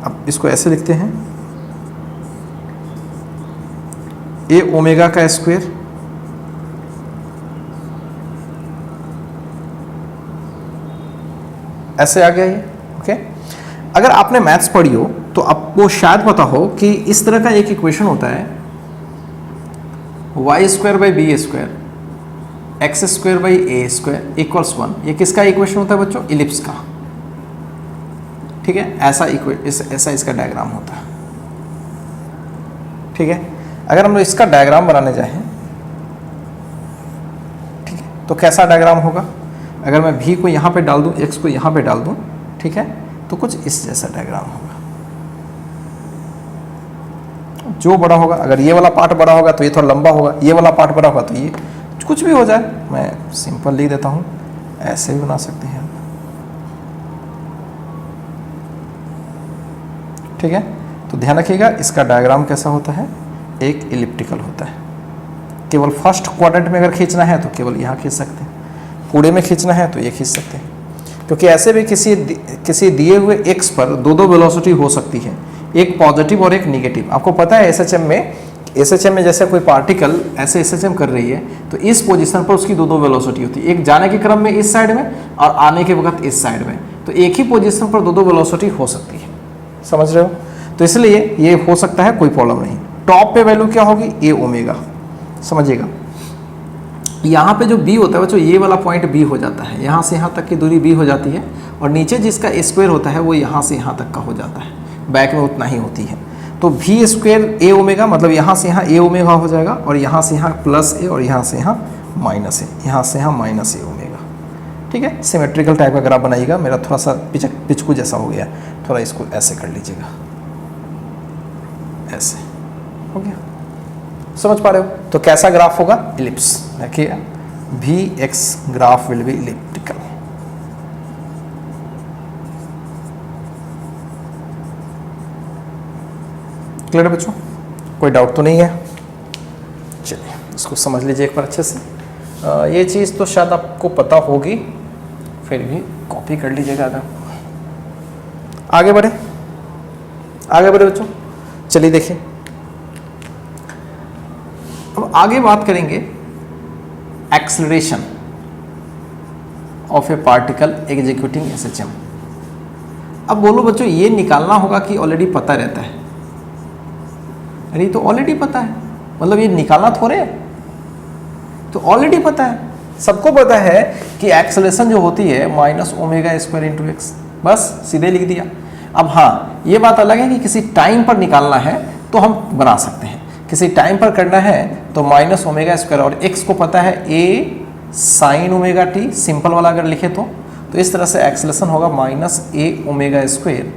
Speaker 1: अब इसको ऐसे लिखते हैं, ए ओमेगा का स्क्वायर ऐसे आ गया ये, ओके। अगर आपने मैथ्स पढ़ी हो तो आपको शायद पता हो कि इस तरह का एक इक्वेशन होता है, y square by b square x square by a square equals 1। ये किसका इक्वेशन होता है बच्चों? इलिप्स का, ठीक है। ऐसा इसका डायग्राम होता है, ठीक है। अगर हम लोग इसका डायग्राम बनाने जाएं, ठीक है, तो कैसा डायग्राम होगा? अगर मैं v को यहाँ पे डाल दूँ, x को यहाँ पे डाल दूँ, ठीक है, तो कुछ इस जैसा डायग्राम होगा। जो बड़ा होगा, अगर ये वाला पार्ट बड़ा होगा तो ये थोड़ा लंबा होगा, ये वाला पार्ट बड़ा होगा तो ये कुछ भी हो जाए, मैं सिंपल लिख देता हूँ, ऐसे भी बना सकते हैं, ठीक है। तो ध्यान रखिएगा इसका डायग्राम कैसा होता है, एक इलिप्टिकल होता है। केवल फर्स्ट क्वाड्रेंट में अगर खींचना है तो केवल यहाँ खींच सकते हैं, पूरे में खींचना है तो ये खींच सकते हैं, क्योंकि ऐसे भी किसी दिए हुए x पर दो वेलोसिटी हो सकती है, एक पॉजिटिव और एक निगेटिव। आपको पता है एसएचएम में जैसे कोई पार्टिकल ऐसे एसएचएम कर रही है तो इस पोजीशन पर उसकी दो वेलोसिटी होती है, एक जाने के क्रम में इस साइड में और आने के वक्त इस साइड में, तो एक ही पोजीशन पर दो वेलोसिटी हो सकती है, समझ रहे हो। तो इसलिए ये हो सकता है, कोई प्रॉब्लम नहीं। टॉप पे वैल्यू क्या होगी, ए ओमेगा, समझिएगा। यहाँ पे जो बी होता है बच्चों, ये वाला पॉइंट बी हो जाता है, यहाँ से यहाँ तक की दूरी बी हो जाती है, और नीचे जिसका स्क्वायर होता है वो यहाँ से यहाँ तक का हो जाता है, बैक में उतना ही होती है। तो वी स्क्वायर ए ओमेगा, मतलब यहाँ से यहाँ ए ओमेगा हो जाएगा, और यहाँ से यहाँ प्लस ए, और यहाँ से यहाँ माइनस ए, यहाँ से यहाँ माइनस ए ओमेगा, ठीक है। सिमेट्रिकल टाइप का ग्राफ बनाइएगा। मेरा थोड़ा सा पिचकू जैसा हो गया, थोड़ा इसको ऐसे कर लीजिएगा, ऐसे हो गया, समझ पा रहे हो। तो कैसा ग्राफ होगा, इलिप्स। देखिए v x graph will be elliptical. Clear है बच्चों, कोई डाउट तो नहीं है। चलिए इसको समझ लीजिए एक बार अच्छे से। ये चीज़ तो शायद आपको पता होगी, फिर भी कॉपी कर लीजिएगा। अगर आगे बढ़े बच्चों, चलिए देखिए अब आगे बात करेंगे acceleration of A particle executing SHM. अब बोलो बच्चों, ये निकालना होगा कि ऑलरेडी पता रहता है? अरे तो ऑलरेडी पता है, मतलब ये निकालना थोड़े है, तो ऑलरेडी पता है, सबको पता है कि एक्सेलरेशन जो होती है minus omega square into x, बस सीधे लिख दिया। अब हाँ, ये बात अलग है कि किसी टाइम पर निकालना है तो हम बना सकते हैं, किसी टाइम पर करना है तो माइनस ओमेगा स्क्वायर, और एक्स को पता है a sine omega t, simple वाला अगर लिखे तो इस तरह से एक्सेलरेशन होगा minus a omega square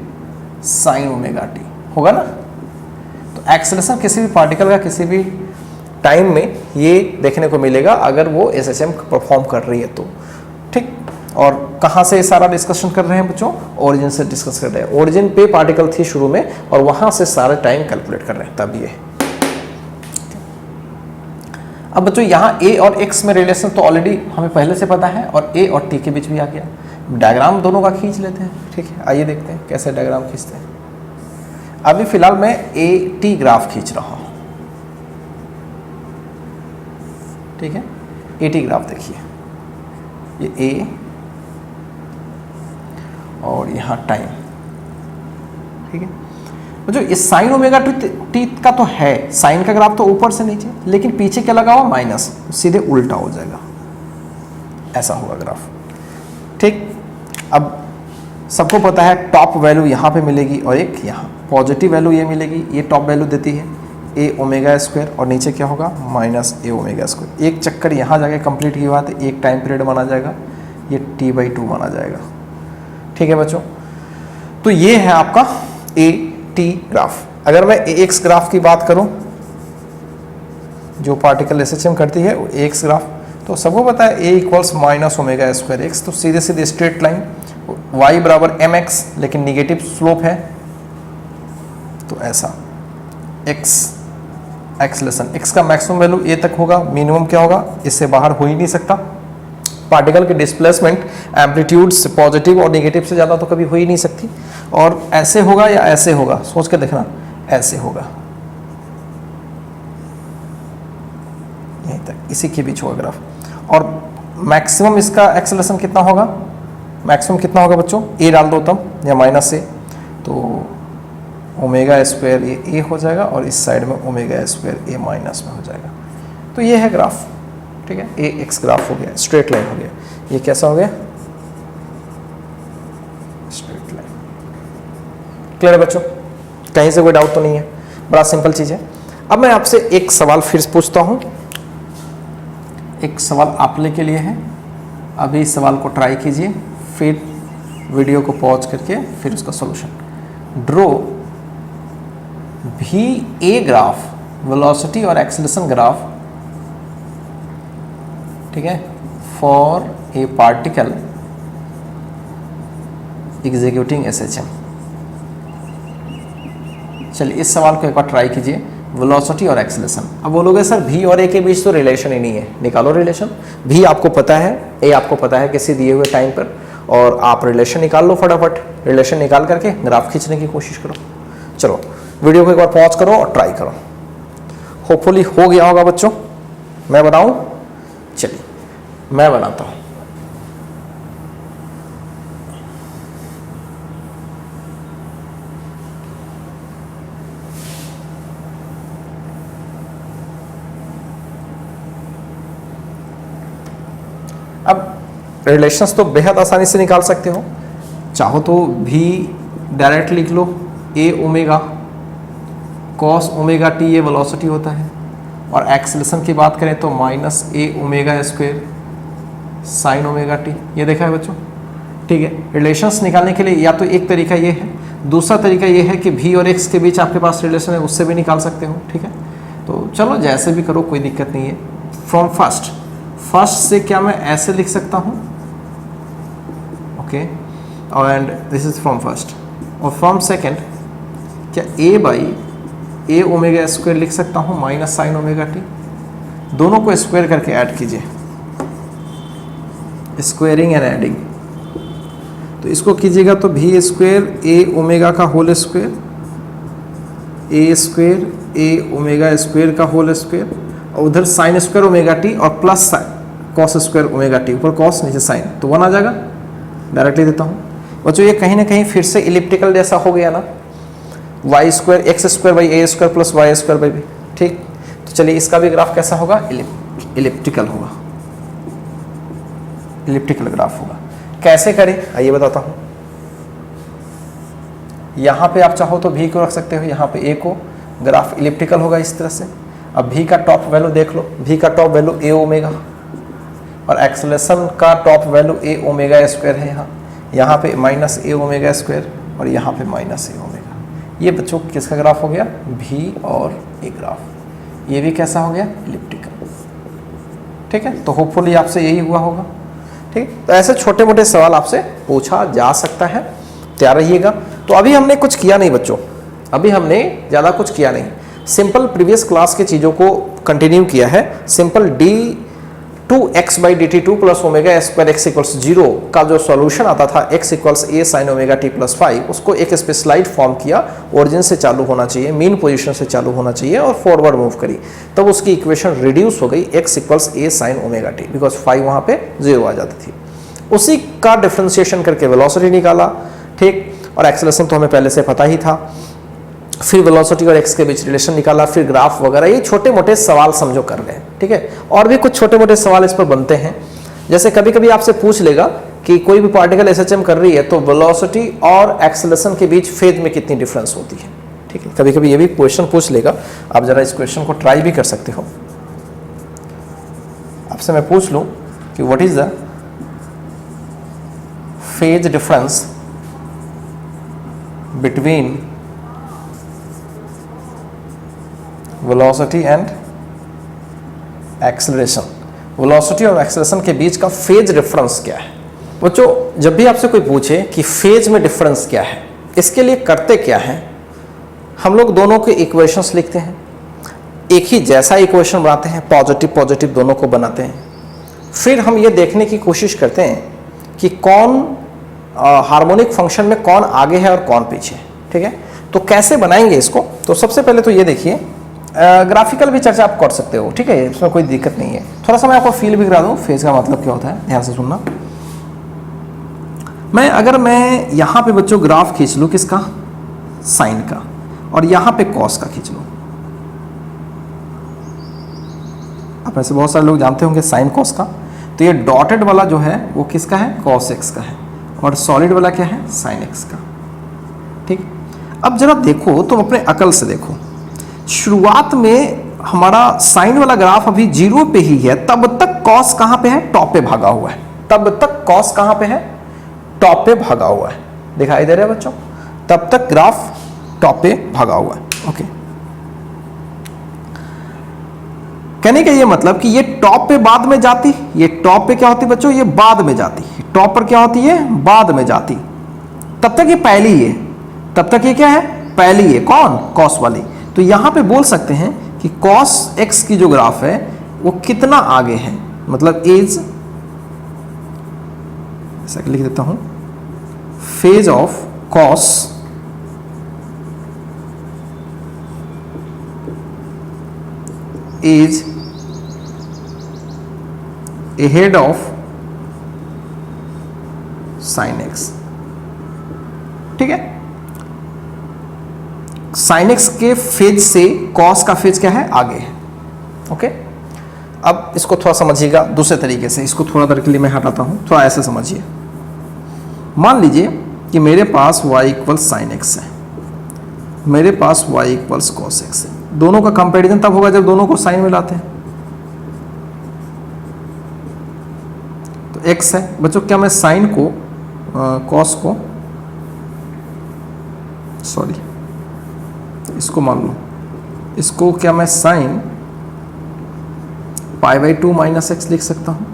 Speaker 1: sine omega t, होगा ना। तो एक्सेलरेशन किसी भी पार्टिकल का किसी भी टाइम में ये देखने को मिलेगा अगर वो एसएचएम परफॉर्म कर रही है तो, ठीक। और कहाँ से सारा डिस्कशन कर रहे हैं बच्चों, ओरिजिन से डिस्कस कर रहे हैं। ओरिजिन पे पार्टिकल थी शुरू में और वहाँ से सारा टाइम कैलकुलेट कर रहे हैं, तब ये। अब बच्चों यहाँ ए और एक्स में रिलेशन तो ऑलरेडी हमें पहले से पता है, और ए और टी के बीच भी आ गया। डायग्राम दोनों का खींच लेते हैं, ठीक है। आइए देखते हैं कैसे डायग्राम खींचते हैं। अभी फिलहाल मैं ए टी ग्राफ खींच रहा हूँ, ठीक है। ए टी ग्राफ देखिए, ये ए और यहाँ टाइम, ठीक है। जो इस साइन ओमेगा टी का तो है, साइन का ग्राफ तो ऊपर से नीचे, लेकिन पीछे क्या लगा हुआ, माइनस, सीधे उल्टा हो जाएगा, ऐसा होगा ग्राफ, ठीक। अब सबको पता है टॉप वैल्यू यहाँ पे मिलेगी और एक यहाँ पॉजिटिव वैल्यू ये मिलेगी, ये टॉप वैल्यू देती है ए ओमेगा स्क्वायर, और नीचे क्या होगा, माइनस ए ओमेगा स्क्वायर। एक चक्कर यहाँ जाके कंप्लीट की बात है, एक टाइम पीरियड माना जाएगा, ये t/2 माना जाएगा, ठीक है बच्चों। तो ये है आपका ए टी ग्राफ। अगर मैं एक्स ग्राफ की बात करूं, जो पार्टिकल एसएचएम करती है वो एक्स ग्राफ, तो सबको पता है a equals minus omega square x, तो सीधे सीधे स्ट्रेट लाइन, y बराबर एम एक्स, लेकिन निगेटिव स्लोप है, तो ऐसा x एक्सेलरेशन, x का मैक्सिमम वैल्यू ए तक होगा, मिनिमम क्या होगा, इससे बाहर हो ही नहीं सकता। पार्टिकल की डिस्प्लेसमेंट एम्पलीट्यूड से पॉजिटिव और नेगेटिव से ज़्यादा तो कभी हो ही नहीं सकती, और ऐसे होगा या ऐसे होगा, सोच के देखना, ऐसे होगा, यहीं तक, इसी के बीच होगा ग्राफ। और मैक्सिमम इसका एक्सेलरेशन कितना होगा, मैक्सिमम कितना होगा बच्चों, ए डाल दो तब, या माइनस ए, तो ओमेगा स्क्वायर ये ए हो जाएगा, और इस साइड में ओमेगा स्क्वायर ए माइनस में हो जाएगा। तो ये है ग्राफ, ठीक है। ए एक्स ग्राफ हो गया, स्ट्रेट लाइन हो गया। ये कैसा हो गया, स्ट्रेट लाइन। क्लियर है बच्चों, कहीं से कोई डाउट तो नहीं है, बड़ा सिंपल चीज है। अब मैं आपसे एक सवाल फिर पूछता हूं, एक सवाल आप लोग के लिए है, अभी इस सवाल को ट्राई कीजिए, फिर वीडियो को पॉज करके फिर उसका सॉल्यूशन। ड्रॉ भी ए ग्राफ, वेलोसिटी और एक्सेलरेशन ग्राफ ठीक है, for a particle executing SHM। चलिए इस सवाल को एक बार ट्राई कीजिए, वेलोसिटी और एक्सेलरेशन। अब बोलोगे सर v और a के बीच तो रिलेशन ही नहीं है, निकालो रिलेशन। v आपको पता है, a आपको पता है किसी दिए हुए टाइम पर, और आप रिलेशन निकाल लो फटाफट। रिलेशन निकाल करके ग्राफ खींचने की कोशिश करो। चलो वीडियो को एक बार पॉज करो और ट्राई करो, होपफुली हो गया होगा बच्चों। मैं बनाऊं? चलिए मैं बनाता हूं। अब रिलेशंस तो बेहद आसानी से निकाल सकते हो। चाहो तो भी डायरेक्ट लिख लो, a omega cos omega t ये वेलोसिटी होता है, और एक्सेलरेशन की बात करें तो minus a omega square sine omega t. ये देखा है बच्चों, ठीक है। रिलेशंस निकालने के लिए या तो एक तरीका ये है, दूसरा तरीका ये है कि v और x के बीच आपके पास रिलेशन है, उससे भी निकाल सकते हो, ठीक है। तो चलो जैसे भी करो, कोई दिक्कत नहीं है। फ्रॉम फर्स्ट से क्या मैं ऐसे लिख सकता हूँ, okay, and this is from first. और फ्रॉम सेकेंड क्या a by a omega square लिख सकता हूँ माइनस साइन ओमेगा टी। दोनों को स्क्वायर करके ऐड कीजिए, स्क्वायरिंग एंड एडिंग। तो इसको कीजिएगा तो v स्क्वायर a ओमेगा का whole square, a square a omega square का होल स्क्वायर, और उधर साइन स्क्वायर ओमेगा टी और plus cos square omega t, ऊपर कॉस नीचे साइन, तो 1 आ जाएगा। डायरेक्टली देता हूँ बच्चों, ये कहीं ना कहीं फिर से इलिप्टिकल जैसा हो गया ना, y square x square by a square plus y square by b, ठीक। तो चलिए इसका भी ग्राफ कैसा होगा, इलिप्टिकल होगा, इलिप्टिकल ग्राफ होगा। कैसे करें आइए बताता हूँ। यहाँ पे आप चाहो तो v को रख सकते हो, यहाँ पे a को, ग्राफ इलिप्टिकल होगा इस तरह से। अब v का टॉप वैल्यू देख लो, v का टॉप वैल्यू a ओमेगा, और एक्सेलरेशन का top value a omega square है यहाँ पे माइनस a ओमेगा स्क्वायर, और यहाँ पे माइनस a ओमेगा। ये बच्चों किसका ग्राफ हो गया, v और a ग्राफ। ये भी कैसा हो गया, इलिप्टिकल, ठीक है। तो होपफुली आपसे यही हुआ होगा, ठीक। तो ऐसे छोटे मोटे सवाल आपसे पूछा जा सकता है, तैयार रहिएगा। तो अभी हमने कुछ किया नहीं बच्चों, अभी हमने ज़्यादा कुछ किया नहीं, सिंपल प्रीवियस क्लास के चीज़ों को कंटिन्यू किया है। Simple d2x by dt 2 plus omega square x equals 0 का जो सॉल्यूशन आता था x equals a sign omega T plus 5, उसको एक स्पेशलाइज्ड फॉर्म किया, ओरिजिन से चालू होना चाहिए, मीन पोजीशन से चालू होना चाहिए, और फॉरवर्ड मूव करी, तब उसकी इक्वेशन रिड्यूस हो गई x equals a sign omega T, because 5 वहाँ पे 0 आ जाती थी। उसी का डिफ्रेंसिएशन करके वेलोसिटी निकाला, ठीक, और एक्सेलरेशन तो हमें पहले से पता ही था। फिर वेलोसिटी और x के बीच रिलेशन निकाला, फिर ग्राफ वगैरह, ये छोटे मोटे सवाल समझो कर रहे हैं, ठीक है। और भी कुछ छोटे मोटे सवाल इस पर बनते हैं, जैसे कभी कभी आपसे पूछ लेगा कि कोई भी पार्टिकल SHM कर रही है तो वेलोसिटी और एक्सेलरेशन के बीच फेज में कितनी डिफरेंस होती है, ठीक है। कभी कभी ये भी क्वेश्चन पूछ लेगा, आप जरा इस क्वेश्चन को ट्राई भी कर सकते हो। आपसे मैं पूछ लूँ कि what is the phase difference between velocity and acceleration, velocity और एक्सेलरेशन के बीच का फेज डिफरेंस क्या है। बच्चों जब भी आपसे कोई पूछे कि फेज में डिफरेंस क्या है, इसके लिए करते क्या है, हम लोग दोनों के इक्वेशंस लिखते हैं, एक ही जैसा इक्वेशन बनाते हैं, पॉजिटिव पॉजिटिव दोनों को बनाते हैं। फिर हम ये देखने की कोशिश करते हैं कि कौन हार्मोनिक फंक्शन में कौन आगे है और कौन पीछे, ठीक है। तो कैसे बनाएंगे इसको, तो सबसे पहले तो ये देखिए, ग्राफिकल भी चर्चा आप कर सकते हो, ठीक है, इसमें कोई दिक्कत नहीं है। थोड़ा सा मैं आपको फील भी करा दूँ फेज का मतलब क्या होता है, ध्यान से सुनना। अगर मैं यहाँ पे बच्चों ग्राफ खींच लूँ किसका, साइन का, और यहाँ पे कॉस का खींच लूँ, आप ऐसे बहुत सारे लोग जानते होंगे साइन कॉस का। तो ये डॉटेड वाला जो है वो किसका है, कॉस एक्स का है, और सॉलिड वाला क्या है, साइन एक्स का, ठीक। अब जरा देखो, तुम अपने अकल से देखो, शुरुआत में हमारा साइन वाला ग्राफ अभी 0 पे ही है, तब तक कॉस कहां पे है, टॉप पे भागा हुआ है, तब तक कॉस कहां पे है, टॉप पे भागा हुआ है, दिखाई दे रहा है बच्चों, तब तक ग्राफ टॉप पे भागा हुआ है, ओके। कहने का ये मतलब कि ये टॉप पे बाद में जाती, ये टॉप पे क्या होती बच्चों, ये बाद में जाती, टॉप पर क्या होती है, बाद में जाती, तब तक ये पहली है, तब तक ये क्या है, पहली है, कौन, कॉस वाली। तो यहां पे बोल सकते हैं कि कॉस एक्स की जो ग्राफ है वो कितना आगे है, मतलब एज, ऐसा लिख देता हूं, phase of cos is ahead of sin x। ठीक है, sin x के फेज से cos का फेज क्या है, आगे है। ओके, अब इसको थोड़ा समझिएगा दूसरे तरीके से, इसको थोड़ा देर के लिए मैं हटाता हूं, थोड़ा ऐसे समझिए। मान लीजिए कि मेरे पास y इक्वल्स साइन एक्स है, मेरे पास y इक्वल्स कॉस एक्स है। दोनों का कंपैरिजन तब होगा जब दोनों को साइन में लाते हैं। तो x है बच्चों, क्या मैं साइन को कॉस को, सॉरी इसको मान लो, इसको क्या मैं साइन π/2 माइनस एक्स लिख सकता हूं।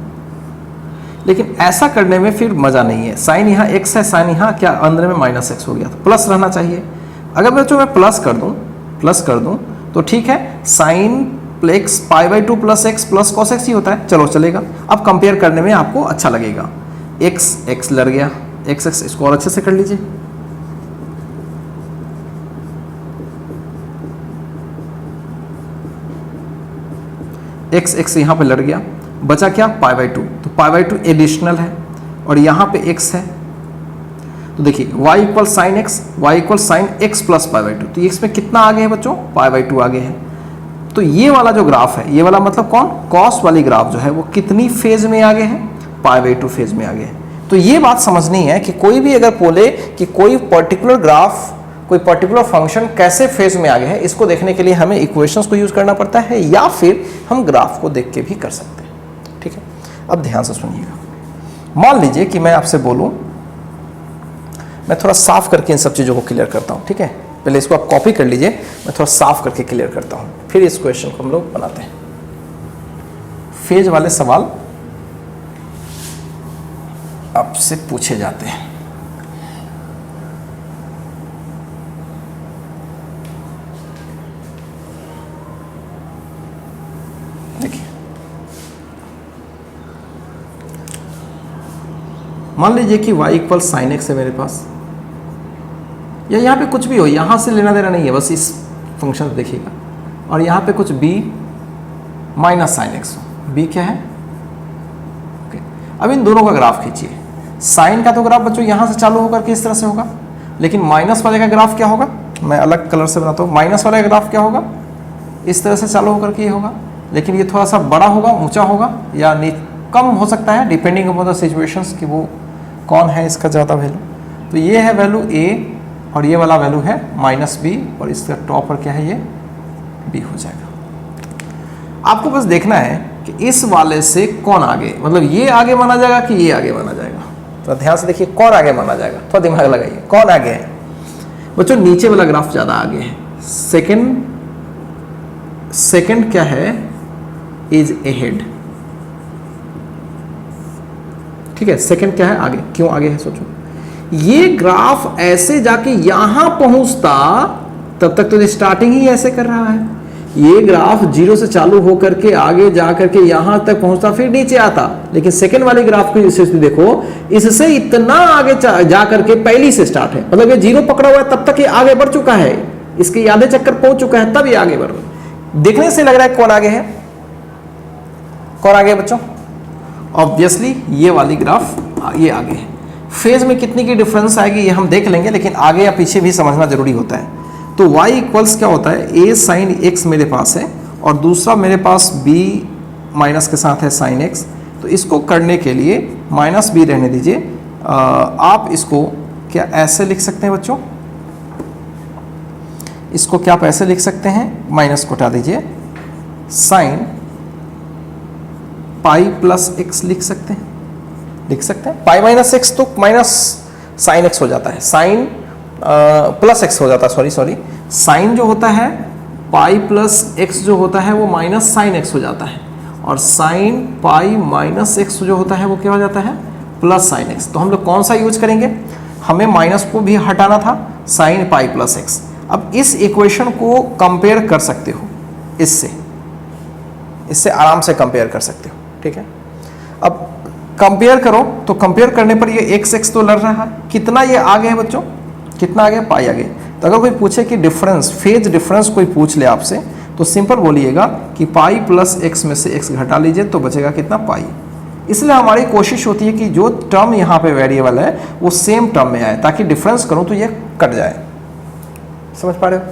Speaker 1: लेकिन ऐसा करने में फिर मजा नहीं है, साइन यहाँ x है, साइन यहाँ क्या अंदर में माइनस एक्स हो गया, तो प्लस रहना चाहिए। अगर बच्चों मैं प्लस कर दूं तो ठीक है, sine plus π/2 plus x plus cos x ही होता है, चलो चलेगा। अब कंपेयर करने में आपको अच्छा लगेगा, x लड़ गया, x इसको और अच्छे से कर लीजिए, x यहां पे लड़ गया, बचा क्या, π/2, तो π/2 एडिशनल है और यहां पे x है। तो देखिए y equal sine x, y equal sine x plus π/2, तो इसमें कितना आगे है बच्चों, π/2 आगे है। तो ये वाला जो ग्राफ है, ये वाला मतलब कौन, कॉस वाली ग्राफ जो है वो कितनी फेज में आगे है, π/2 फेज में आगे है। तो ये बात समझनी है कि कोई भी अगर बोले कि कोई पर्टिकुलर ग्राफ, कोई पर्टिकुलर फंक्शन कैसे फेज में आगे है, इसको देखने के लिए हमें इक्वेशंस को यूज करना पड़ता है या फिर हम ग्राफ को देख के भी कर सकते हैं। ठीक है, अब ध्यान से सुनिएगा। मान लीजिए कि मैं आपसे बोलूं, मैं थोड़ा साफ करके इन सब चीज़ों को क्लियर करता हूँ। ठीक है, पहले इसको आप कॉपी कर लीजिए, मैं थोड़ा साफ करके क्लियर करता हूँ, फिर इस क्वेश्चन को हम लोग बनाते हैं। फेज वाले सवाल आपसे पूछे जाते हैं। देखिए, मान लीजिए कि y इक्वल साइन एक्स है मेरे पास, या यहाँ पे कुछ भी हो, यहाँ से लेना देना नहीं है, बस इस फंक्शन को देखिएगा, और यहाँ पे कुछ b माइनस साइन एक्स हो, b क्या है, ओके। अब इन दोनों का ग्राफ खींचिए। साइन का तो ग्राफ बच्चों यहाँ से चालू होकर के इस तरह से होगा, लेकिन माइनस वाले का ग्राफ क्या होगा, मैं अलग कलर से बनाता हूँ। माइनस वाले का ग्राफ क्या होगा, इस तरह से चालू होकर के ये होगा, लेकिन ये थोड़ा सा बड़ा होगा, ऊंचा होगा या कम हो सकता है, डिपेंडिंग अपॉन द सिचुएशंस कि वो कौन है इसका ज़्यादा वैल्यू। तो ये है वैल्यू a और ये वाला वैल्यू है -b, और इसका टॉप पर क्या है, ये b हो जाएगा। आपको बस देखना है कि इस वाले से कौन आगे, मतलब ये आगे माना जाएगा कि ये आगे माना जाएगा। तो ध्यान से देखिए कौन आगे माना जाएगा, थोड़ा दिमाग लगाइए, कौन आगे है बच्चों, नीचे वाला ग्राफ ज़्यादा आगे है। सेकंड क्या है, इज अहेड। ठीक है, सेकंड क्या है, आगे। क्यों आगे है सोचो, ये ग्राफ ऐसे जाके यहां पहुंचता, तब तक तो स्टार्टिंग ही ऐसे कर रहा है। ये ग्राफ जीरो से चालू होकर के आगे जाकर के यहां तक पहुंचता, फिर नीचे आता। लेकिन सेकंड वाले ग्राफ को स्थिति देखो, इससे इतना आगे जाकर के पहली से स्टार्ट है, मतलब ये जीरो पकड़ा हुआ है, तब तक ये आगे बढ़ चुका है, इसके आधे चक्कर पहुंच चुका है, तब ये आगे बढ़ रहा है। देखने से लग रहा है कौन आगे है, कौन आगे है बच्चों, ऑब्वियसली ये वाली ग्राफ ये आगे है। फेज में कितनी की डिफरेंस आएगी ये हम देख लेंगे, लेकिन आगे या पीछे भी समझना जरूरी होता है। तो y इक्वल्स क्या होता है, a साइन x मेरे पास है और दूसरा मेरे पास b माइनस के साथ है साइन x। तो इसको करने के लिए -b रहने दीजिए, आप इसको क्या ऐसे लिख सकते हैं बच्चों, इसको क्या आप ऐसे लिख सकते हैं, माइनस को हटा दीजिए, साइन पाई प्लस एक्स लिख सकते हैं, पाई माइनस एक्स तो माइनस साइन एक्स हो जाता है, साइन प्लस एक्स हो जाता है, सॉरी साइन जो होता है पाई प्लस एक्स जो होता है वो माइनस साइन एक्स हो जाता है, और साइन पाई माइनस एक्स जो होता है वो क्या हो जाता है, प्लस साइन एक्स। तो हम लोग कौन सा यूज करेंगे, हमें माइनस को भी हटाना था, साइन पाई प्लस एक्स। अब इस इक्वेशन को कंपेयर कर सकते हो इससे आराम से कंपेयर कर सकते हो, ठीक है। अब कंपेयर करो तो कंपेयर करने पर ये एक्स एक्स तो लड़ रहा है, कितना ये आगे है बच्चों, कितना आगे, पाई आगे। तो अगर कोई पूछे कि डिफरेंस, फेज डिफरेंस कोई पूछ ले आपसे, तो सिंपल बोलिएगा कि पाई प्लस एक्स में से एक्स घटा लीजिए तो बचेगा कितना, पाई। इसलिए हमारी कोशिश होती है कि जो टर्म यहाँ पे वेरिएबल है वो सेम टर्म में आए, ताकि डिफरेंस करूँ तो ये कट जाए। समझ पा रहे हो?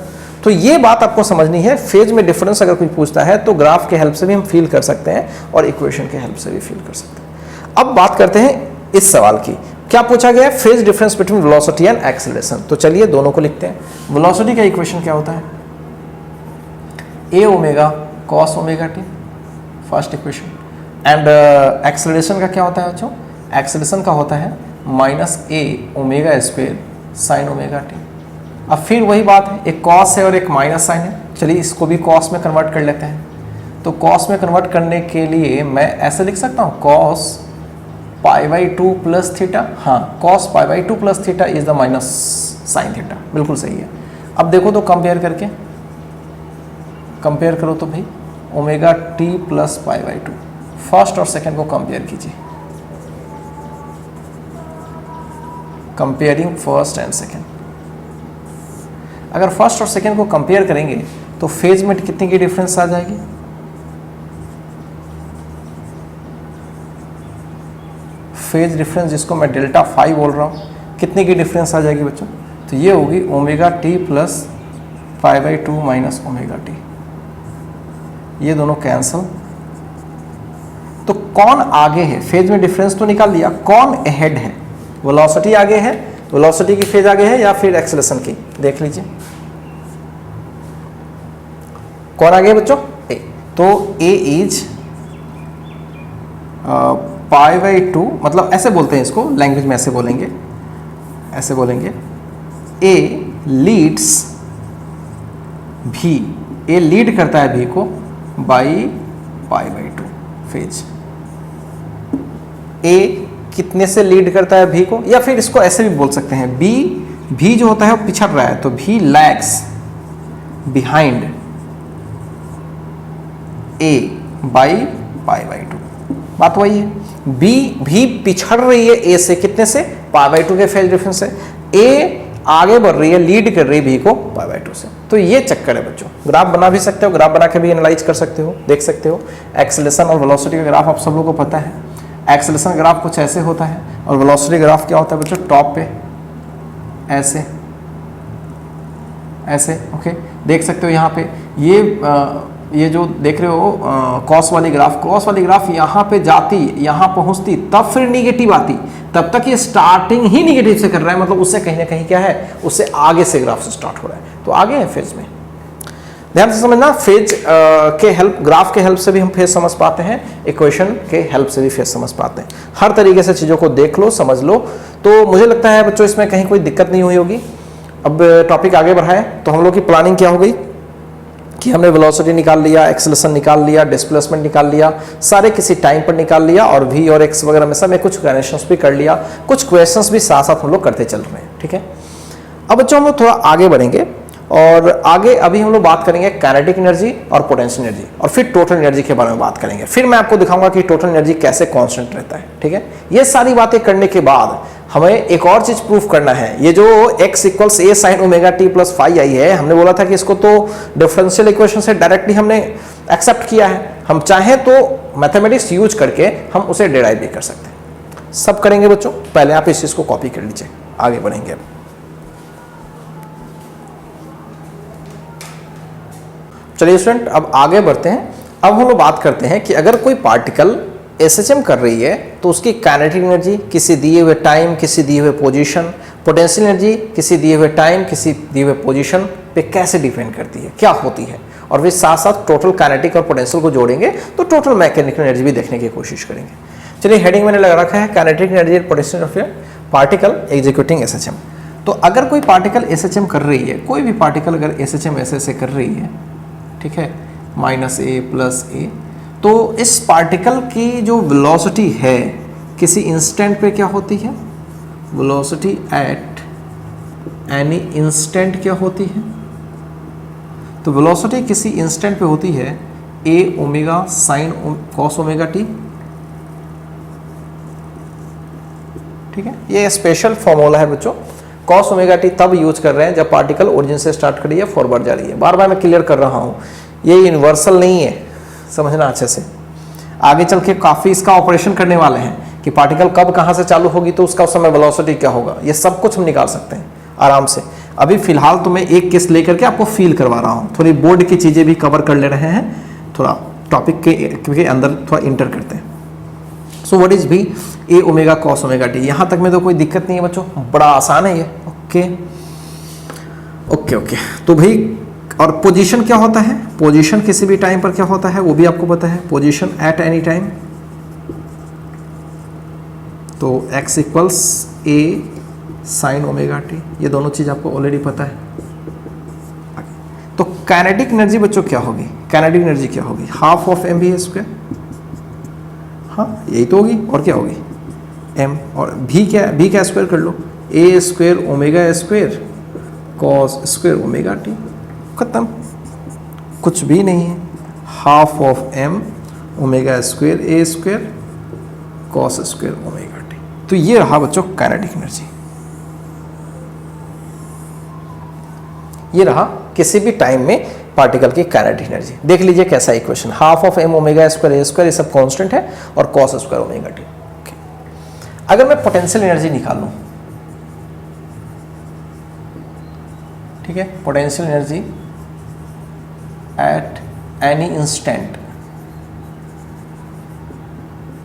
Speaker 1: तो ये बात आपको समझनी है। फेज में डिफरेंस अगर कोई पूछता है तो ग्राफ के हेल्प से भी हम फील कर सकते हैं और इक्वेशन के हेल्प से भी फील कर सकते हैं। अब बात करते हैं इस सवाल की, क्या पूछा गया है, phase difference between velocity and acceleration. तो चलिए दोनों को लिखते हैं। वेलोसिटी का इक्वेशन क्या होता है, a omega cos omega t, first equation. And acceleration का क्या होता है बच्चों, एक्सेलरेशन का होता है minus a omega square sine omega t. अब फिर वही बात है, एक कॉस है और एक माइनस साइन है, चलिए इसको भी कॉस में कन्वर्ट कर लेते हैं। तो कॉस में कन्वर्ट करने के लिए मैं ऐसे लिख सकता हूँ, cos pi by 2 plus theta, हाँ cos pi by 2 plus theta is the minus sine theta, बिल्कुल सही है। अब देखो तो कंपेयर करो तो भाई omega T plus pi by 2, first और सेकंड को कंपेयर कीजिए, कंपेयरिंग फर्स्ट एंड सेकंड। अगर फर्स्ट और सेकंड को कंपेयर करेंगे तो फेज में कितने की डिफरेंस आ जाएगी, फेज डिफरेंस जिसको मैं डेल्टा फाई बोल रहा हूँ, कितने की डिफरेंस आ जाएगी बच्चों, तो ये होगी omega T plus pi by 2 minus omega t, ये दोनों कैंसल। तो कौन आगे है, फेज में डिफरेंस तो निकाल लिया, कौन अहेड है, वेलोसिटी आगे है, वेलोसिटी की फेज आगे है या फिर एक्सेलरेशन की, देख लीजिए कौन आगे है बच्चों, ए। तो ए इज पाई बाई 2, मतलब ऐसे बोलते हैं इसको, लैंग्वेज में ऐसे बोलेंगे ए लीड्स भी, ए लीड करता है भी को बाई पाई बाई 2 फेज। ए कितने से लीड करता है भी को, या फिर इसको ऐसे भी बोल सकते हैं, भी जो होता है वो पिछड़ रहा है, तो भी lags behind a by pi by 2, बात वही है। बी भी पिछड़ रही है ए से, कितने से, पाई बाई 2 के फेज डिफरेंस से। ए आगे बढ़ रही है, लीड कर रही है भी को पाई बाई 2 से। तो ये चक्कर है बच्चों। ग्राफ बना भी सकते हो, ग्राफ बना के भी एनालाइज कर सकते हो, देख सकते हो। एक्सेलरेशन और वेलोसिटी का ग्राफ आप सब लोगों को पता है। एक्सेलरेशन ग्राफ कुछ ऐसे होता है और वेलोसिटी ग्राफ क्या होता है बच्चों, टॉप पे ऐसे ओके, देख सकते हो। यहाँ पे ये जो देख रहे हो कॉस वाली ग्राफ यहाँ पे जाती, यहाँ पहुँचती, तब फिर निगेटिव आती, तब तक ये स्टार्टिंग ही निगेटिव से कर रहा है, मतलब उससे कहीं ना कहीं क्या है, उससे आगे से ग्राफ से स्टार्ट हो रहा है, तो आगे है फेज में। ध्यान से समझना, फेज के हेल्प, ग्राफ के हेल्प से भी हम फेज समझ पाते हैं, इक्वेशन के हेल्प से भी फेज समझ पाते हैं। हर तरीके से चीज़ों को देख लो, समझ लो। तो मुझे लगता है बच्चों इसमें कहीं कोई दिक्कत नहीं हुई होगी। अब टॉपिक आगे बढ़ाएं तो हम लोग की प्लानिंग क्या हो गई कि हमने वेलोसिटी निकाल लिया, एक्सेलरेशन निकाल लिया, डिस्प्लेसमेंट निकाल लिया, सारे किसी टाइम पर निकाल लिया, और वी और एक्स वगैरह में सब में कुछ कैलकुलेशंस भी कर लिया, कुछ क्वेश्चंस भी साथ साथ हम लोग करते चल रहे हैं, ठीक है। अब बच्चों हम लोग थोड़ा आगे बढ़ेंगे और आगे अभी हम लोग बात करेंगे काइनेटिक एनर्जी और पोटेंशियल एनर्जी, और फिर टोटल एनर्जी के बारे में बात करेंगे। फिर मैं आपको दिखाऊंगा कि टोटल एनर्जी कैसे कांस्टेंट रहता है, ठीक है। ये सारी बातें करने के बाद हमें एक और चीज प्रूफ करना है। ये जो x इक्वल्स ए sine omega T plus phi आई है, हमने बोला था कि इसको तो डिफरेंशियल इक्वेशन से डायरेक्टली हमने एक्सेप्ट किया है। हम चाहें तो मैथमेटिक्स यूज करके हम उसे डिराइव भी कर सकते हैं। सब करेंगे बच्चों, पहले आप इस चीज को कॉपी कर लीजिए, आगे बढ़ेंगे। चलिए स्टूडेंट, अब आगे बढ़ते हैं। अब हम लोग बात करते हैं कि अगर कोई पार्टिकल एसएचएम कर रही है तो उसकी काइनेटिक एनर्जी किसी दिए हुए टाइम, किसी दिए हुए पोजीशन, पोटेंशियल एनर्जी किसी दिए हुए टाइम, किसी दिए हुए पोजीशन पे कैसे डिपेंड करती है, क्या होती है, और फिर साथ साथ टोटल काइनेटिक और पोटेंशियल को जोड़ेंगे तो टोटल मैकेनिकल एनर्जी भी देखने की कोशिश करेंगे। चलिए, हेडिंग मैंने लगा रखा है kinetic energy and potential of A particle executing SHM. तो अगर कोई पार्टिकल एसएचएम कर रही है, कोई भी पार्टिकल अगर एसएचएम ऐसे कर रही है, ठीक है, माइनस ए प्लस ए। तो इस पार्टिकल की जो वेलोसिटी है किसी इंस्टेंट पे क्या होती है, वेलोसिटी एट एनी इंस्टेंट क्या होती है, तो वेलोसिटी किसी इंस्टेंट पे होती है a omega sine cos omega t. ठीक है, ये स्पेशल फॉर्मूला है बच्चों, कॉस ओमेगा टी तब यूज कर रहे हैं जब पार्टिकल ओरिजिन से स्टार्ट कर रही है फॉरवर्ड जा रही है। बार बार मैं क्लियर कर रहा हूं, ये यूनिवर्सल नहीं है, समझना अच्छे से। आगे चल के काफी इसका ऑपरेशन करने वाले हैं कि पार्टिकल कब कहां से चालू होगी तो उसका उस समय वेलोसिटी क्या होगा, ये सब कुछ हम निकाल सकते हैं आराम से। अभी फिलहाल तो मैं एक केस लेकर के आपको फील करवा रहा हूं, थोड़ी बोर्ड की चीजें भी कवर कर ले रहे हैं, थोड़ा टॉपिक के अंदर थोड़ा इंटर करते हैं। सो व्हाट इज भी ए ओमेगा कॉस ओमेगा टी, यहां तक में तो कोई दिक्कत नहीं है बच्चों, बड़ा आसान है ये। ओके ओके ओके, तो भाई और पोजीशन क्या होता है, पोजीशन किसी भी टाइम पर क्या होता है वो भी आपको पता है, पोजीशन एट एनी टाइम। तो x इक्वल्स ए साइन ओमेगा टी, ये दोनों चीज आपको ऑलरेडी पता है। तो काइनेटिक एनर्जी बच्चों क्या होगी, काइनेटिक एनर्जी क्या होगी, half of m v square, हाँ यही तो होगी, और क्या होगी m, और भी क्या स्क्वायर कर लो, a square omega square cos square omega t, खत्म, कुछ भी नहीं है, half of m omega square a square cos square omega t. तो ये रहा बच्चों काइनेटिक एनर्जी, ये रहा किसी भी टाइम में पार्टिकल की काइनेटिक एनर्जी। देख लीजिए कैसा equation, half of m omega square a square, ये सब कांस्टेंट है, और कॉस स्क्वायर ओमेगा टी। अगर मैं पोटेंशियल एनर्जी निकाल लूं, ठीक है, potential energy at any instant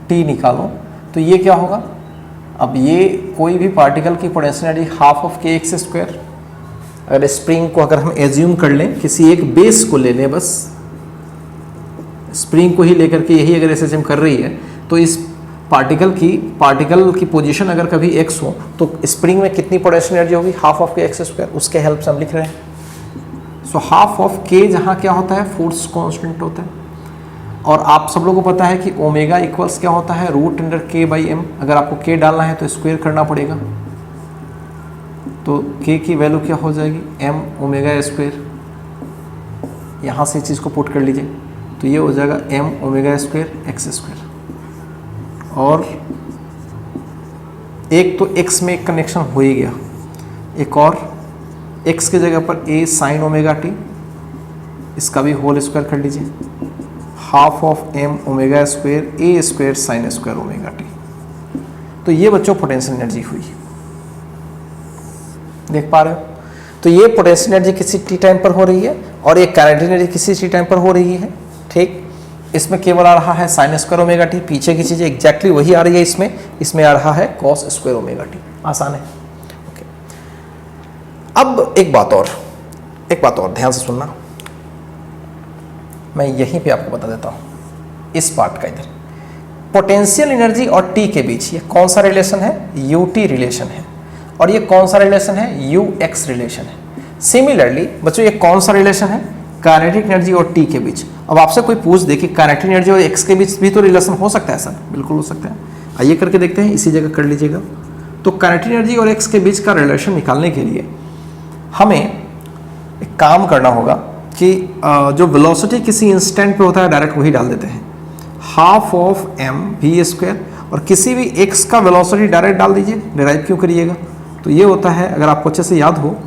Speaker 1: T निकालो, तो ये क्या होगा, अब ये कोई भी पार्टिकल की पोटेंशियल एनर्जी हाफ ऑफ के एक्स स्क्वायर, अगर स्प्रिंग को अगर हम एज्यूम कर लें, किसी एक बेस को ले लें, बस स्प्रिंग को ही लेकर के यही अगर एसएचएम कर रही है, तो इस पार्टिकल की पोजीशन अगर कभी x हो तो स्प्रिंग में कितनी पोटेंशियल एनर्जी होगी, हाफ ऑफ के एक्स स्क्वायर, उसके हेल्प से हम लिख रहे हैं। सो हाफ ऑफ के जहाँ क्या होता है, फोर्स कांस्टेंट होता है, और आप सब लोगों को पता है कि ओमेगा इक्वल्स क्या होता है, रूट अंडर के बाई एम। अगर आपको के डालना है तो स्क्वायर करना पड़ेगा, तो के की वैल्यू क्या हो जाएगी, एम ओमेगा स्क्वायर, यहाँ से चीज़ को पुट कर लीजिए, तो ये हो जाएगा m omega square x square. और एक तो x में एक कनेक्शन हो ही गया, एक और x की जगह पर a साइन ओमेगा टी, इसका भी होल स्क्वायर कर लीजिए, half of m omega square a square sine square omega t. तो ये बच्चों पोटेंशियल एनर्जी हुई, देख पा रहे हो। तो ये पोटेंशियल एनर्जी किसी टी टाइम पर हो रही है, और ये काइनेटिक एनर्जी किसी टी टाइम पर हो रही है। ठीक, इसमें केवल आ रहा है साइन स्क्वायर ओमेगा टी, पीछे की चीजें एग्जैक्टली वही आ रही है, इसमें आ रहा है कॉस स्क्वायर ओमेगा टी, आसान है। ओके, अब एक बात और ध्यान से सुनना, मैं यहीं पे आपको बता देता हूं, इस पार्ट का इधर पोटेंशियल एनर्जी और टी के बीच ये कौन सा रिलेशन है, यूटी रिलेशन है, और ये कौन सा रिलेशन है, यूएक्स रिलेशन है। सिमिलरली बच्चों ये कौन सा रिलेशन है, काइनेटिक एनर्जी और टी के बीच। अब आपसे कोई पूछ दे कि काइनेटिक एनर्जी और एक्स के बीच भी तो रिलेशन हो सकता है सर, बिल्कुल हो सकता है, आइए करके देखते हैं, इसी जगह कर लीजिएगा। तो काइनेटिक एनर्जी और एक्स के बीच का रिलेशन निकालने के लिए हमें एक काम करना होगा कि जो वेलोसिटी किसी इंस्टेंट पे होता है डायरेक्ट वही डाल देते हैं, half of m v square, और किसी भी एक्स का वेलोसिटी डायरेक्ट डाल दीजिए, डिराइव क्यों करिएगा। तो ये होता है, अगर आपको अच्छे से याद हो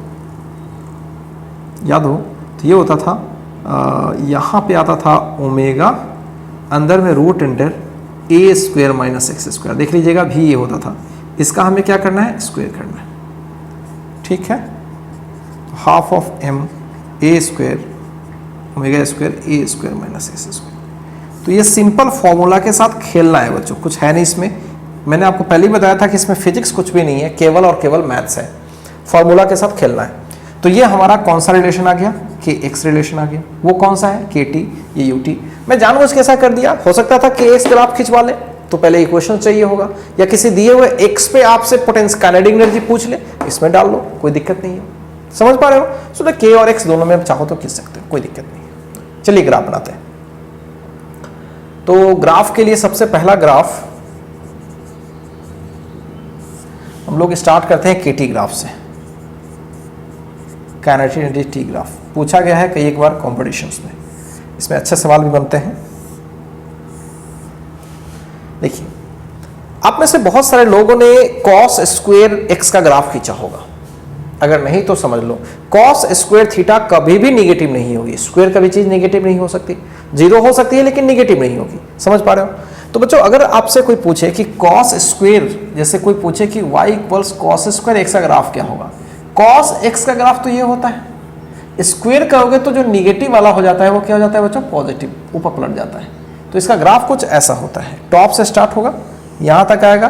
Speaker 1: तो ये होता था, यहाँ पे आता था ओमेगा, अंदर में root under a square minus x square, देख लीजिएगा भी ये होता था, इसका हमें क्या करना है, स्क्वायर करना है। ठीक है, half of m a square omega square a square minus x square. तो ये सिंपल फॉर्मूला के साथ खेलना है बच्चों, कुछ है नहीं इसमें। मैंने आपको पहले ही बताया था कि इसमें फिजिक्स कुछ भी नहीं है, केवल और केवल मैथ्स है, फॉर्मूला के साथ खेलना है। तो ये हमारा कौन सा रिलेशन आ गया, के एक्स रिलेशन आ गया, वो कौन सा है, के टी, ये यू टी। मैं जानबूझ के ऐसा कर दिया, हो सकता था के एक्स ग्राफ खिंचवा ले तो पहले इक्वेशन चाहिए होगा, या किसी दिए हुए एक्स पे आपसे पोटेंशियल काइनेटिक एनर्जी पूछ ले, इसमें डाल लो, कोई दिक्कत नहीं है। समझ पा रहे हो। सो के और एक्स दोनों में आप चाहो तो खींच सकते हो, कोई दिक्कत नहीं है। चलिए ग्राफ बनाते हैं। तो ग्राफ के लिए सबसे पहला ग्राफ हम लोग स्टार्ट करते हैं केटी ग्राफ से, काइनेटिक एनर्जी टी ग्राफ। पूछा गया है कई एक बार कॉम्पिटिशन्स में, इसमें अच्छे सवाल भी बनते हैं। देखिए, आप में से बहुत सारे लोगों ने कॉस स्क्वायर एक्स का ग्राफ खींचा होगा, अगर नहीं तो समझ लो कॉस स्क्वायर थीटा कभी भी निगेटिव नहीं होगी। स्क्वायर कभी चीज निगेटिव नहीं हो सकती, जीरो हो सकती है लेकिन निगेटिव नहीं होगी। समझ पा रहे हो? तो बच्चों अगर आपसे कोई पूछे कि कॉस स्क्वायर, जैसे कोई पूछे कि y equals cos square x का ग्राफ क्या होगा, कॉस एक्स का ग्राफ तो ये होता है, स्क्वायर करोगे तो जो निगेटिव वाला हो जाता है वो क्या हो जाता है बच्चों, पॉजिटिव, ऊपर पलट जाता है। तो इसका ग्राफ कुछ ऐसा होता है, टॉप से स्टार्ट होगा, यहाँ तक आएगा,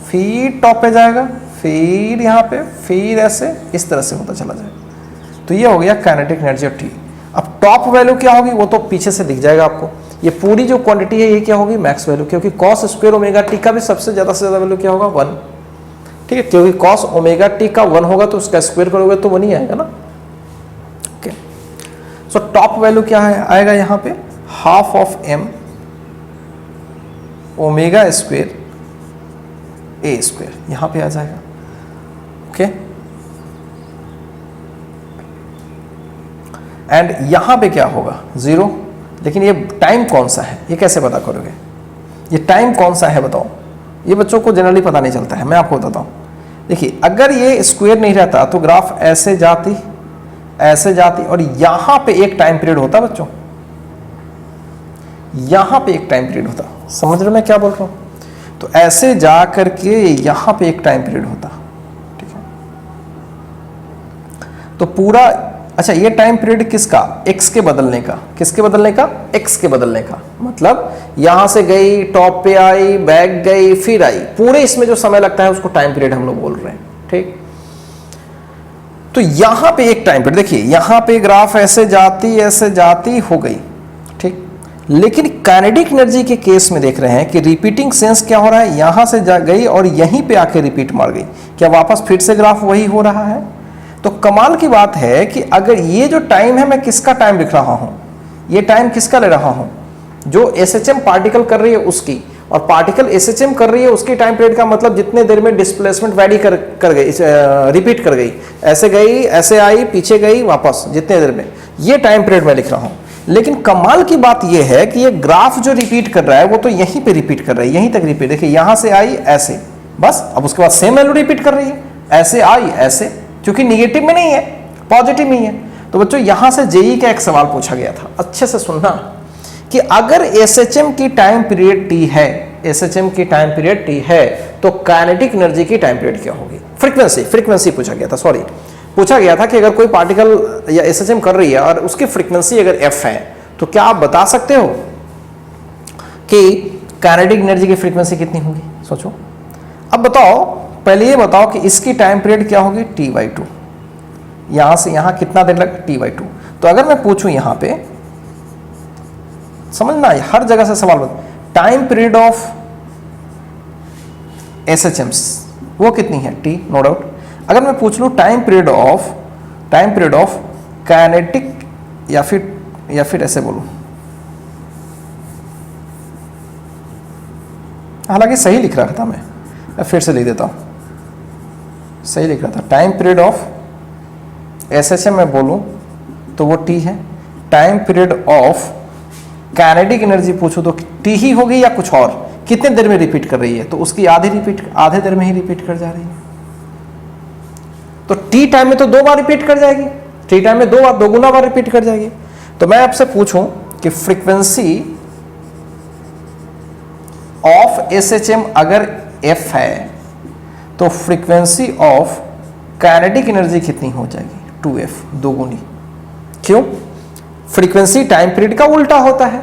Speaker 1: फिर टॉप पे जाएगा, फिर यहाँ पे, फिर ऐसे इस तरह से होता चला जाएगा। तो ये हो गया काइनेटिक एनर्जी ऑफ टी। अब टॉप वैल्यू क्या होगी वो तो पीछे से दिख जाएगा आपको। ये पूरी जो क्वांटिटी है ये क्या होगी, मैक्स वैल्यू, क्योंकि कॉस स्क्वायर ओमेगा टी का भी सबसे ज्यादा वैल्यू क्या होगा, 1। ठीक है, क्योंकि कॉस ओमेगा टी का 1 होगा तो उसका स्क्वायर करोगे तो 1 ही आएगा ना। ओके, सो टॉप वैल्यू क्या है, आएगा यहाँ पे half of m omega square a square, यहाँ पे आ जाएगा। ओके, एंड यहाँ पे क्या होगा, 0। लेकिन ये टाइम कौन सा है, ये कैसे पता करोगे, ये टाइम कौन सा है बताओ? ये बच्चों को जनरली पता नहीं चलता है, मैं आपको बताता हूँ। देखिए, अगर ये स्क्वायर नहीं रहता तो ग्राफ ऐसे जाती और यहाँ पे एक टाइम पीरियड होता बच्चों, यहाँ पे एक टाइम पीरियड होता। समझ रहे हो मैं क्या बोल रहा हूँ? तो ऐसे जा करके यहाँ पे एक टाइम पीरियड होता। ठीक है, तो पूरा, अच्छा ये टाइम पीरियड किसका, एक्स के बदलने का, किसके बदलने का, एक्स के बदलने का। मतलब यहां से गई, टॉप पे आई, बैक गई, फिर आई, पूरे इसमें जो समय लगता है उसको टाइम पीरियड हम लोग बोल रहे हैं। ठीक, तो यहां पे एक टाइम पीरियड, देखिए यहां पे ग्राफ ऐसे जाती हो गई। ठीक, लेकिन काइनेटिक एनर्जी के केस में देख रहे हैं कि रिपीटिंग सेंस क्या हो रहा है, यहां से जा गई और यहीं पे आके रिपीट मार गई, क्या वापस फिर से ग्राफ वही हो रहा है? तो कमाल की बात है कि अगर ये जो टाइम है, मैं किसका टाइम लिख रहा हूं, ये टाइम किसका ले रहा हूं, जो एसएचएम पार्टिकल कर रही है उसकी, और पार्टिकल एसएचएम कर रही है उसकी टाइम पीरियड का मतलब जितने देर में डिस्प्लेसमेंट वैरी कर गई, रिपीट कर गई, ऐसे गई, ऐसे आई, पीछे गई, वापस जितने देर में, ये टाइम पीरियड मैं लिख रहा हूं। लेकिन कमाल की बात यह है कि ये ग्राफ जो रिपीट कर रहा है वो तो यहीं पे रिपीट कर रहा है, यहीं तक रिपीट, देखिए यहां से आई ऐसे, बस, अब उसके बाद सेम वैल्यू रिपीट कर रही है, ऐसे आई ऐसे, क्योंकि निगेटिव में नहीं है, पॉजिटिव में है। तो बच्चों यहां से जेई का एक सवाल पूछा गया था, अच्छे से सुनना, कि अगर एसएचएम की टाइम पीरियड टी है, एसएचएम की टाइम पीरियड टी है, तो काइनेटिक एनर्जी की टाइम पीरियड क्या होगी? फ्रीक्वेंसी पूछा गया था, सॉरी, पूछा गया था कि अगर कोई पार्टिकल या एसएचएम कर रही है और उसकी फ्रीक्वेंसी अगर एफ है, तो क्या आप बता सकते हो कि काइनेटिक एनर्जी की फ्रीक्वेंसी कितनी होगी? सोचो। अब बताओ, पहले ये बताओ कि इसकी टाइम पीरियड क्या होगी, t/2। यहां से यहां कितना देर लगा, t/2। तो अगर मैं पूछूं यहां पे, समझना हर जगह से सवाल बता, टाइम पीरियड ऑफ एसएचएम्स वो कितनी है, t, नो डाउट। अगर मैं पूछ लूं टाइम पीरियड ऑफ काइनेटिक, या फिर ऐसे बोलूं, हालांकि सही लिख रहा था मैं फिर से लिख देता हूं, सही लिख रहा था, टाइम पीरियड ऑफ एसएचएम मैं बोलूं तो वो टी है, time period of kinetic energy पूछूं तो टी ही होगी या कुछ और, कितने देर में रिपीट कर रही है, तो उसकी आधे देर में ही रिपीट कर जा रही है। तो टी टाइम में तो 2 बार रिपीट कर जाएगी, टी टाइम में 2 गुना बार रिपीट कर जाएगी। तो मैं आपसे पूछूं कि फ्रीक्वेंसी ऑफ एसएचएम अगर एफ है, तो फ्रीक्वेंसी ऑफ काइनेटिक एनर्जी कितनी हो जाएगी, 2f, 2 गुनी। क्यों? फ्रीक्वेंसी टाइम पीरियड का उल्टा होता है,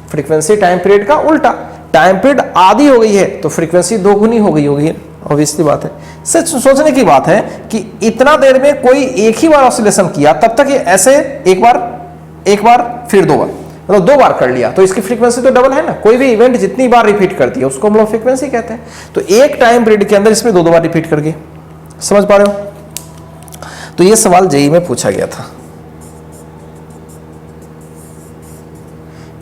Speaker 1: फ्रीक्वेंसी टाइम पीरियड का उल्टा, टाइम पीरियड आधी हो गई है तो फ्रीक्वेंसी 2 गुनी हो गई होगी, ऑब्वियसली बात है। सच सोचने की बात है कि इतना देर में कोई एक ही बार ऑसिलेशन किया, तब तक ये ऐसे एक बार फिर 2 बार, मतलब 2 बार कर लिया, तो इसकी फ्रीक्वेंसी तो डबल है ना। कोई भी इवेंट जितनी बार रिपीट करती है उसको हम लोग फ्रीक्वेंसी कहते हैं। तो एक टाइम पीरियड के अंदर इसमें 2 बार रिपीट कर गए, समझ पा रहे हो? तो ये सवाल जेई में पूछा गया था।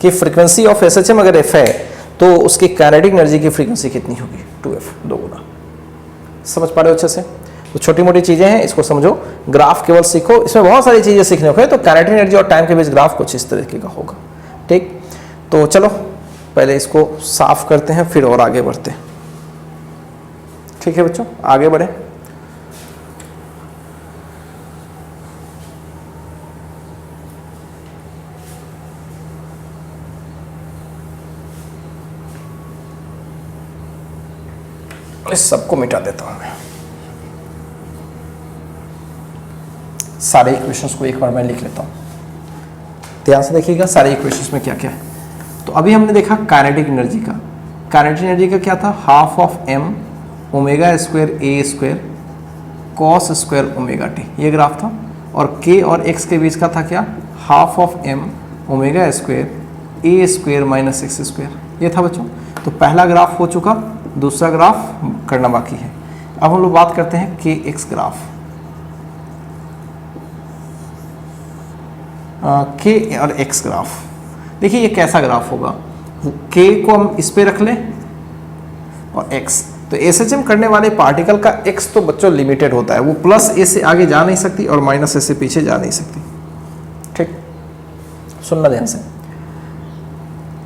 Speaker 1: कि फ्रीक्वेंसी ऑफ एसएचएम अगर एफ है तो उसकी काइनेटिक एनर्जी की फ्रीक्वेंसी कितनी होगी, 2f, 2 गुना। समझ पा रहे हो अच्छे से? तो छोटी मोटी चीजें हैं, इसको समझो, ग्राफ केवल सीखो, इसमें बहुत सारी चीजें सीखने को है। तो काइनेटिक एनर्जी और टाइम के बीच ग्राफ कुछ इस तरीके का होगा। ठीक, तो चलो पहले इसको साफ करते हैं फिर और आगे बढ़ते हैं। ठीक है बच्चों, आगे बढ़े। इस सबको मिटा देता हूं मैं, सारे इक्वेशंस को एक बार मैं लिख लेता हूं। ध्यान से देखिएगा सारे इक्वेशंस में क्या क्या है। तो अभी हमने देखा काइनेटिक एनर्जी का, काइनेटिक एनर्जी का क्या था, half of m omega square a square cos square omega t, ये ग्राफ था। और के और एक्स के बीच का था क्या, half of m omega square a square minus x square, ये था बच्चों। तो पहला ग्राफ हो चुका, दूसरा ग्राफ करना बाकी है। अब हम लोग बात करते हैं के एक्स ग्राफ। के और एक्स ग्राफ, देखिए ये कैसा ग्राफ होगा, के को हम इस पे रख लें और एक्स, तो एसएचएम करने वाले पार्टिकल का एक्स तो बच्चों लिमिटेड होता है, वो प्लस ए से आगे जा नहीं सकती और माइनस ए से पीछे जा नहीं सकती। ठीक, सुनना ध्यान से,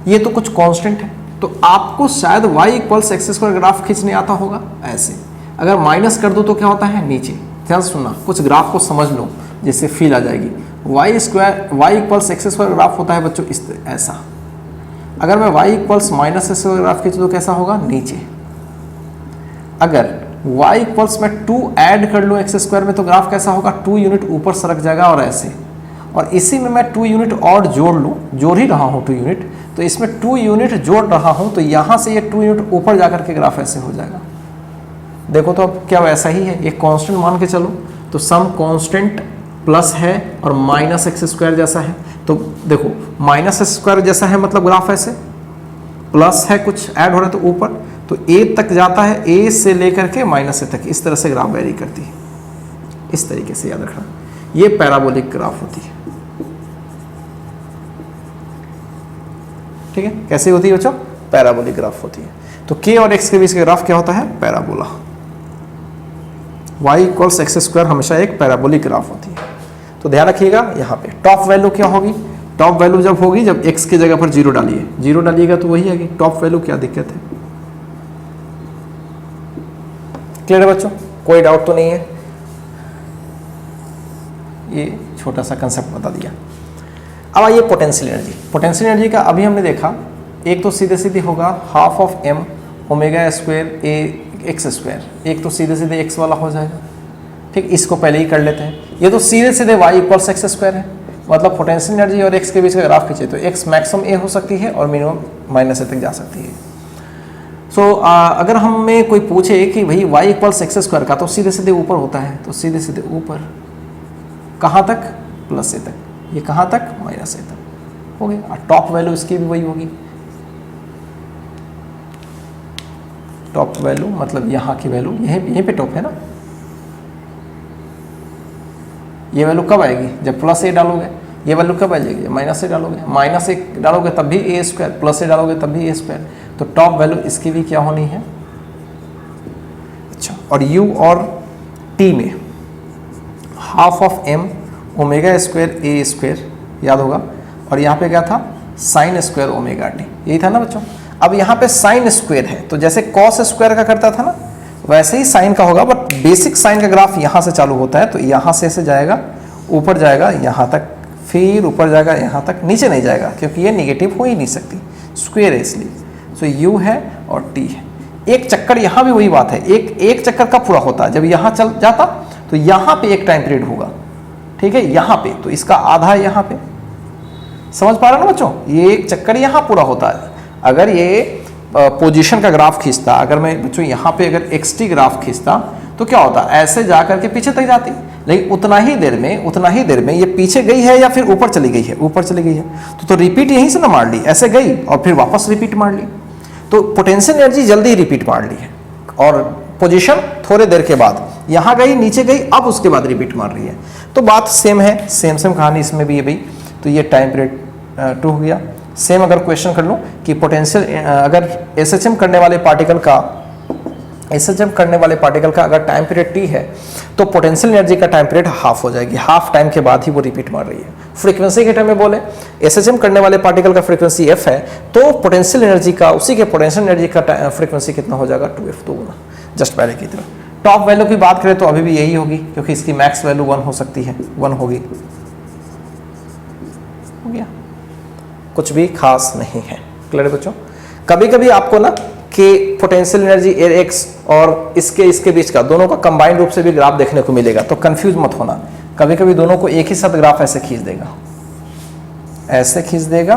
Speaker 1: ये तो कुछ कांस्टेंट है। तो आपको शायद y equals x square graph खींचने आता होगा ऐसे, अगर माइनस कर दो तो क्या होता है नीचे। ध्यान से सुनना, कुछ ग्राफ को समझ लो जिससे फील आ जाएगी। y equals x square graph होता है बच्चों इस ऐसा, अगर मैं y equals minus x square graph खींचूं तो कैसा होगा नीचे। अगर y इक्वल्स में 2 ऐड कर लूँ एक्स स्क्वायर में तो ग्राफ कैसा होगा, 2 यूनिट ऊपर सरक जाएगा और ऐसे। और इसी में मैं 2 यूनिट और जोड़ लूँ, जोड़ ही रहा हूँ 2 यूनिट, तो इसमें 2 यूनिट जोड़ रहा हूँ तो यहाँ से ये 2 यूनिट ऊपर जाकर के ग्राफ ऐसे हो जाएगा। देखो तो अब क्या वैसा ही है, एक कांस्टेंट मान के चलो, तो सम कांस्टेंट प्लस है और माइनस एक्स स्क्वायर जैसा है। तो देखो माइनस एक्स स्क्वायर जैसा है मतलब ग्राफ ऐसे, प्लस है कुछ ऐड हो रहा है तो ऊपर, तो ए तक जाता है, ए से लेकर के माइनस ए तक, इस तरह से ग्राफ वेरी करती है। इस तरीके से याद रखना, ये पैराबोलिक ग्राफ होती है। ठीक है, कैसे होती है बच्चों, पैराबोलिक ग्राफ होती है। तो के और एक्स के बीच का ग्राफ क्या होता है, parabola. y equals x square हमेशा एक पैराबोलिक ग्राफ होती है। तो ध्यान रखिएगा, यहाँ पे टॉप वैल्यू क्या होगी, टॉप वैल्यू जब होगी जब x की जगह पर 0 डालिए, 0 डालिएगा तो वही आएगी टॉप वैल्यू, क्या दिक्कत है। क्लियर है बच्चों, कोई डाउट तो नहीं है, ये छोटा सा कंसेप्ट बता दिया। अब आइए पोटेंशियल एनर्जी। पोटेंशियल एनर्जी का अभी हमने देखा, एक तो सीधे सीधे होगा half of m omega square a x square, एक तो सीधे सीधे एक्स वाला हो जाएगा। ठीक, इसको पहले ही कर लेते हैं। ये तो सीधे सीधे वाई इक्वल्स एक्स स्क्वायर है, मतलब पोटेंशियल एनर्जी और एक्स के बीच का ग्राफ खींचे तो एक्स मैक्सिमम ए हो सकती है और मिनिमम माइनस ए तक जा सकती है। सो अगर हमें कोई पूछे कि भाई वाई इक्वल्स एक्स स्क्वायर का, तो सीधे सीधे ऊपर होता है, तो सीधे सीधे ऊपर कहाँ तक, प्लस ए तक, ये कहाँ तक, माइनस ए तक हो गया। और टॉप वैल्यू इसकी भी वही होगी, टॉप वैल्यू मतलब यहाँ की वैल्यू, यहीं पे टॉप है ना, ये वैल्यू कब आएगी, जब प्लस ए डालोगे। ये वैल्यू कब आ जाएगी, माइनस ए डालोगे, माइनस ए डालोगे तब भी ए स्क्वायर, प्लस ए डालोगे तब भी ए स्क्वायर। तो टॉप वैल्यू इसकी भी क्या होनी है। अच्छा, और यू और टी में half of m omega square a square याद होगा, और यहाँ पे क्या था, साइन स्क्वायर ओमेगा टी, यही था ना बच्चों। अब यहाँ पे साइन स्क्वायर है, तो जैसे कॉस स्क्वायर का करता था ना, वैसे ही साइन का होगा, बट बेसिक साइन का ग्राफ यहाँ से चालू होता है। तो यहाँ से ऐसे जाएगा, ऊपर जाएगा यहाँ तक, फिर ऊपर जाएगा यहाँ तक, नीचे नहीं जाएगा क्योंकि ये निगेटिव हो ही नहीं सकती, स्क्वायर है इसलिए। सो यू है और टी है। एक चक्कर यहाँ भी वही बात है, एक चक्कर कब पूरा होता है, जब यहाँ चल जाता तो यहाँ पे एक टाइम पीरियड होगा। ठीक है, यहाँ पे, तो इसका आधा है यहाँ पे, समझ पा रहे ना बच्चों, ये एक चक्कर यहाँ पूरा होता है। अगर ये पोजीशन का ग्राफ खींचता, अगर मैं बच्चों यहाँ पे अगर एक्सटी ग्राफ खींचता तो क्या होता, ऐसे जा करके पीछे तक जाती, लेकिन उतना ही देर में ये पीछे गई है या फिर ऊपर चली गई है, ऊपर चली गई है तो रिपीट यहीं से ना मार ली, ऐसे गई और फिर वापस रिपीट मार ली। तो पोटेंशियल एनर्जी जल्दी ही रिपीट मार ली है, और पोजीशन थोड़े देर के बाद यहाँ गई, नीचे गई, अब उसके बाद रिपीट मार रही है। तो बात सेम है, सेम कहानी इसमें भी है भाई। तो ये टाइम पीरियड 2 हो गया, सेम अगर क्वेश्चन कर लूँ कि पोटेंशियल अगर SHM करने वाले पार्टिकल का अगर टाइम पीरियड t है तो पोटेंशियल एनर्जी का टाइम पीरियड हाफ हो जाएगी, हाफ टाइम के बाद ही वो रिपीट मार रही है। फ्रीक्वेंसी के टाइम में बोले SHM करने वाले पार्टिकल का फ्रीक्वेंसी f है तो पोटेंशियल एनर्जी का उसी के पोटेंशियल एनर्जी का फ्रीक्वेंसी कितना हो जाएगा 2f, 2 गुना, जस्ट पहले की तरह। टॉप वैल्यू की बात करें तो अभी भी यही होगी क्योंकि इसकी मैक्स वैल्यू 1 हो सकती है, 1 होगी, हो गया, कुछ भी खास नहीं है। क्लियर बच्चों? कभी कभी आपको ना कि पोटेंशियल एनर्जी x और इसके बीच का दोनों का कंबाइंड रूप से भी ग्राफ देखने को मिलेगा, तो कंफ्यूज मत होना। कभी कभी दोनों को एक ही साथ ग्राफ ऐसे खींच देगा, ऐसे खींच देगा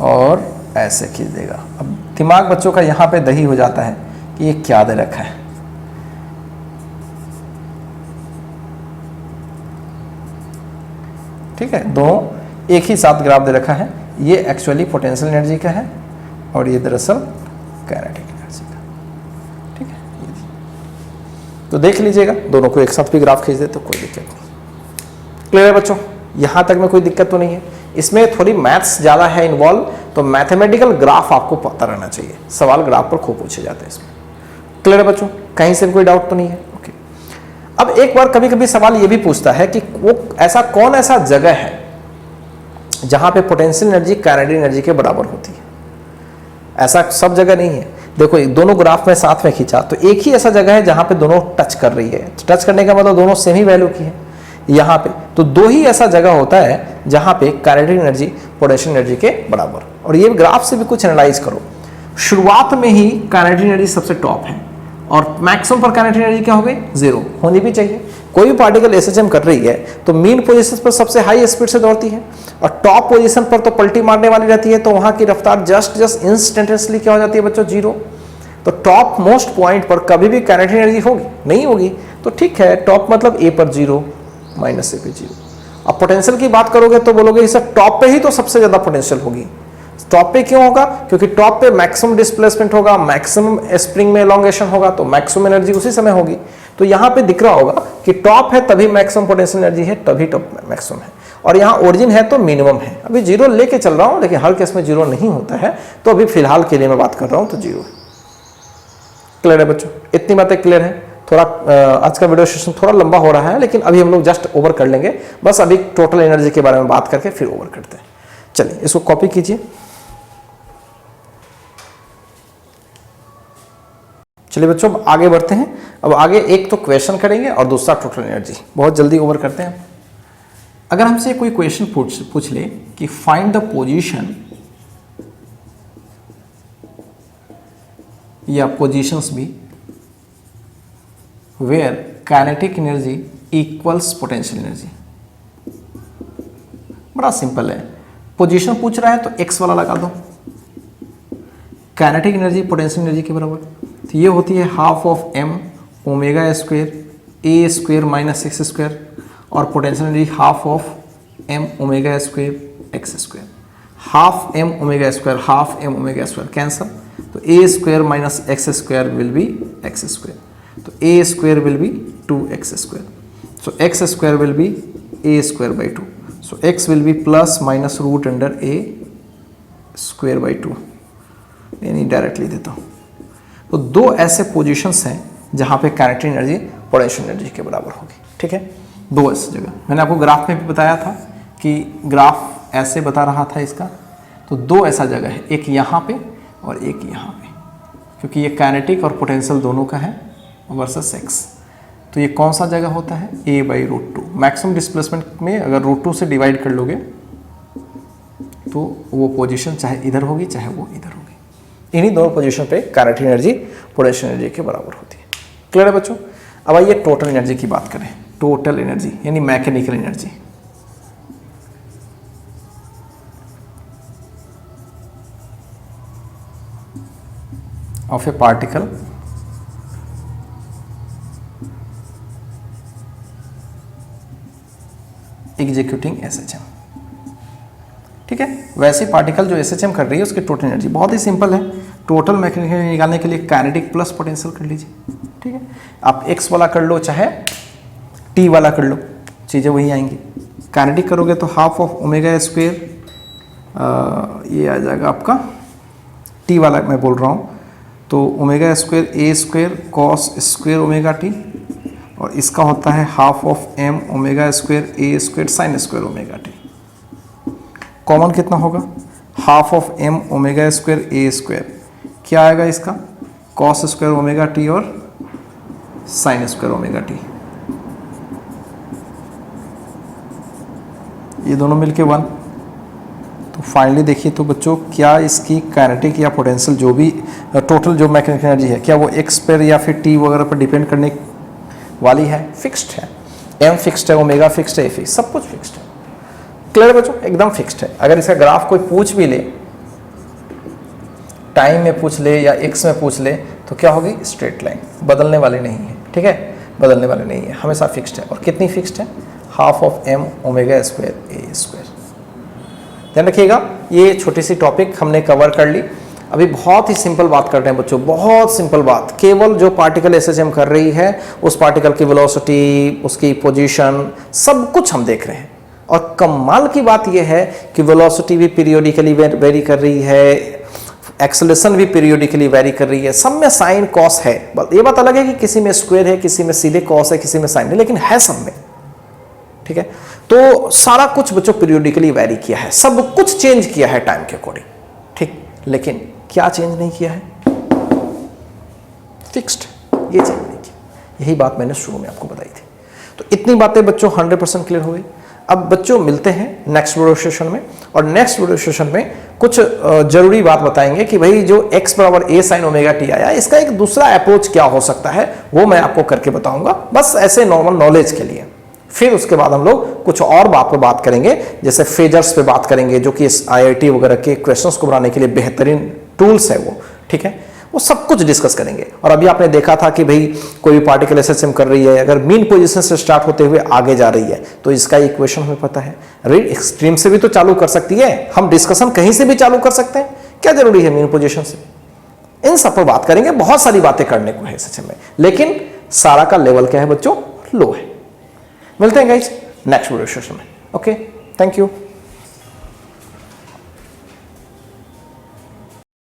Speaker 1: और ऐसे खींच देगा। अब दिमाग बच्चों का यहाँ पे दही हो जाता है कि ये क्या दे रखा है। ठीक है, दोनों एक ही साथ ग्राफ दे रखा है। ये एक्चुअली पोटेंशियल एनर्जी का है और ये दरअसल काइनेटिक एनर्जी का। ठीक है, तो देख लीजिएगा, दोनों को एक साथ भी ग्राफ खींच दे तो कोई दिक्कत नहीं। क्लियर है बच्चों? यहां तक में कोई दिक्कत तो नहीं है। इसमें थोड़ी मैथ्स ज़्यादा है इन्वॉल्व, तो मैथमेटिकल ग्राफ आपको पता रहना चाहिए। सवाल ग्राफ पर खूब पूछे जाते हैं इसमें। क्लियर है बच्चों? कहीं से कोई डाउट तो नहीं है? ओके। अब एक बार कभी कभी सवाल ये भी पूछता है कि वो ऐसा कौन ऐसा जगह है जहां पे पोटेंशियल एनर्जी काइनेटिक एनर्जी के बराबर होती है। ऐसा सब जगह नहीं है। देखो दोनों ग्राफ में साथ में खींचा तो एक ही ऐसा जगह है जहां पे दोनों टच कर रही है। टच करने का मतलब दोनों सेम ही वैल्यू की है। यहाँ पे तो दो ही ऐसा जगह होता है जहां पे काइनेटिक एनर्जी पोटेंशियल एनर्जी के बराबर। और ये ग्राफ से भी कुछ एनालाइज करो। शुरुआत में ही काइनेटिक एनर्जी सबसे टॉप है और मैक्सिमम पर काइनेटिक एनर्जी क्या हो गई? 0 होनी भी चाहिए। कोई भी पार्टिकल SHM कर रही है तो मीन पोजीशन पर सबसे हाई स्पीड से दौड़ती है और टॉप पोजीशन पर तो पलटी मारने वाली रहती है, तो वहां की रफ्तार जस्ट इंस्टेंटेनियसली क्या हो जाती है बच्चों? 0। तो टॉप मोस्ट पॉइंट पर कभी भी काइनेटिक एनर्जी होगी? नहीं होगी। तो ठीक है, टॉप मतलब A पर 0, माइनस A पे 0। अब पोटेंशियल की बात करोगे तो बोलोगे इसे टॉप पे ही तो सबसे ज्यादा पोटेंशियल होगी। टॉप पे क्यों होगा? क्योंकि टॉप पे मैक्सिमम डिस्प्लेसमेंट होगा, मैक्सिमम स्प्रिंग में एलोंगेशन होगा, तो मैक्सिमम एनर्जी उसी समय होगी। तो यहाँ पे दिख रहा होगा कि टॉप है तभी मैक्सिमम पोटेंशियल एनर्जी है, तभी टॉप मैक्सिमम है। और यहाँ ओरिजिन है तो मिनिमम है। अभी 0 लेके चल रहा हूँ, लेकिन हर केस में 0 नहीं होता है, तो अभी फिलहाल के लिए मैं बात कर रहा हूँ तो 0 है। क्लियर है बच्चों? इतनी बातें क्लियर है। थोड़ा आज का वीडियो सेशन थोड़ा लंबा हो रहा है, लेकिन अभी हम लोग जस्ट ओवर कर लेंगे। बस अभी टोटल एनर्जी के बारे में बात करके फिर ओवर करते हैं। चलिए इसको कॉपी कीजिए। चलिए बच्चों अब आगे बढ़ते हैं। अब आगे एक तो क्वेश्चन करेंगे और दूसरा टोटल एनर्जी। बहुत जल्दी ओवर करते हैं। अगर हमसे कोई क्वेश्चन पूछ ले कि फाइंड द पोजीशन या पोजीशंस भी where kinetic energy equals potential energy. बड़ा सिंपल है। पोजीशन पूछ रहा है तो x वाला लगा दो। काइनेटिक एनर्जी पोटेंशियल एनर्जी के बराबर, तो ये होती है half of m omega square a square minus x square, और potential energy half of m omega square x square. Half m omega square, half m omega square cancel, तो a square minus x square will be x square, तो a square will be 2x square, so x square will be a square by 2, so x will be plus minus root under a square by 2। नहीं directly देता हूँ। तो दो ऐसे positions हैं जहाँ पे काइनेटिक एनर्जी पोटेंशियल एनर्जी के बराबर होगी। ठीक है, दो ऐसी जगह। मैंने आपको ग्राफ में भी बताया था कि ग्राफ ऐसे बता रहा था इसका। तो दो ऐसा जगह है, एक यहाँ पे और एक यहाँ पे, क्योंकि ये काइनेटिक और पोटेंशियल दोनों का है वर्सेस x। तो ये कौन सा जगह होता है? a बाई रूट 2। मैक्सिमम डिस्प्लेसमेंट में अगर रूट 2 से डिवाइड कर लोगे तो वो पोजीशन चाहे इधर होगी चाहे वो इधर होगी। इन्हीं दोनों पोजीशन पे काइनेटिक एनर्जी पोटेंशियल एनर्जी के बराबर होती है। क्लियर है बच्चों? अब आइए टोटल एनर्जी की बात करें। टोटल एनर्जी यानी mechanical energy. Of A particle executing SHM। ठीक है, वैसे पार्टिकल जो SHM कर रही है उसकी टोटल एनर्जी बहुत ही सिंपल है। टोटल मैकेनिकल एनर्जी निकालने के लिए काइनेटिक प्लस पोटेंशियल कर लीजिए। ठीक है, आप x वाला कर लो चाहे t वाला कर लो, चीज़ें वही आएंगी। काइनेटिक करोगे तो हाफ ऑफ ओमेगा स्क्वायर ये आ जाएगा आपका टी वाला मैं बोल रहा हूँ, तो omega square a square cos square omega t, और इसका होता है half of m omega square a square sine square omega t. Common कितना होगा? Half of m omega square a square, क्या आएगा इसका? कॉस स्क्वायर ओमेगा टी और साइन स्क्वायर ओमेगा टी, ये दोनों मिलके 1। तो फाइनली देखिए तो बच्चों, क्या इसकी काइनेटिक या पोटेंशियल जो भी टोटल जो मैकेनिकल एनर्जी है, क्या वो एक्स पर या फिर टी वगैरह पर डिपेंड करने वाली है? फिक्स्ड है, एम फिक्स्ड है, ओमेगा फिक्स्ड है, ए फिक्स, सब कुछ फिक्स्ड है। क्लियर बच्चों? एकदम फिक्स्ड है। अगर इसका ग्राफ कोई पूछ भी ले, टाइम में पूछ ले या एक्स में पूछ ले, तो क्या होगी? स्ट्रेट लाइन, बदलने वाली नहीं है। ठीक है, बदलने वाली नहीं है, हमेशा फिक्स्ड है। और कितनी फिक्स्ड है? Half of m omega square a square. ध्यान रखिएगा, ये छोटी सी टॉपिक हमने कवर कर ली। अभी बहुत ही सिंपल बात कर रहे हैं बच्चों, बहुत सिंपल बात। केवल जो पार्टिकल एसएचएम कर रही है, उस पार्टिकल की वेलोसिटी, उसकी पोजीशन, सब कुछ हम देख रहे हैं। और कमाल की बात यह है कि वेलोसिटी भी पीरियोडिकली वेरी कर रही है, एक्सेलरेशन भी पीरियोडिकली वेरी कर रही है, सब में साइन कॉस है। ये बात अलग है कि किसी में स्क्वायर है, किसी में सीधे कॉस है, किसी में साइन है, लेकिन है सब में। ठीक है, तो सारा कुछ बच्चों पीरियोडिकली वेरी किया है, सब कुछ चेंज किया है टाइम के अकॉर्डिंग। ठीक, लेकिन क्या चेंज नहीं किया है? फिक्स्ड, ये चेंज नहीं किया। यही बात मैंने शुरू में आपको बताई थी। तो इतनी बातें बच्चों 100% क्लियर हो गई। अब बच्चों मिलते हैं नेक्स्ट वीडियो सेशन में, और नेक्स्ट वीडियो सेशन में कुछ जरूरी बात बताएंगे कि भाई जो x बराबर a साइन ओमेगा टी आया, इसका एक दूसरा अप्रोच क्या हो सकता है, वो मैं आपको करके बताऊंगा, बस ऐसे नॉर्मल नॉलेज के लिए। फिर उसके बाद हम लोग कुछ और बात पर बात करेंगे, जैसे फेजर्स पे बात करेंगे, जो कि इस IIT वगैरह के क्वेश्चंस को बनाने के लिए बेहतरीन टूल्स है वो। ठीक है, वो सब कुछ डिस्कस करेंगे। और अभी आपने देखा था कि भाई कोई भी पार्टिकल एसएचएम कर रही है, अगर मीन पोजीशन से स्टार्ट होते हुए आगे जा रही है, तो इसका इक्वेशन हमें पता है। रीड एक्सट्रीम से भी तो चालू कर सकती है, हम डिस्कशन कहीं से भी चालू कर सकते हैं, क्या जरूरी है मीन पोजीशन से? इन सब पर बात करेंगे, बहुत सारी बातें करने को है एसएचएम में, लेकिन सारा का लेवल क्या है बच्चों? लो है। मिलते हैं गाइस नेक्स्ट वीडियो सेशन में। Okay, thank you.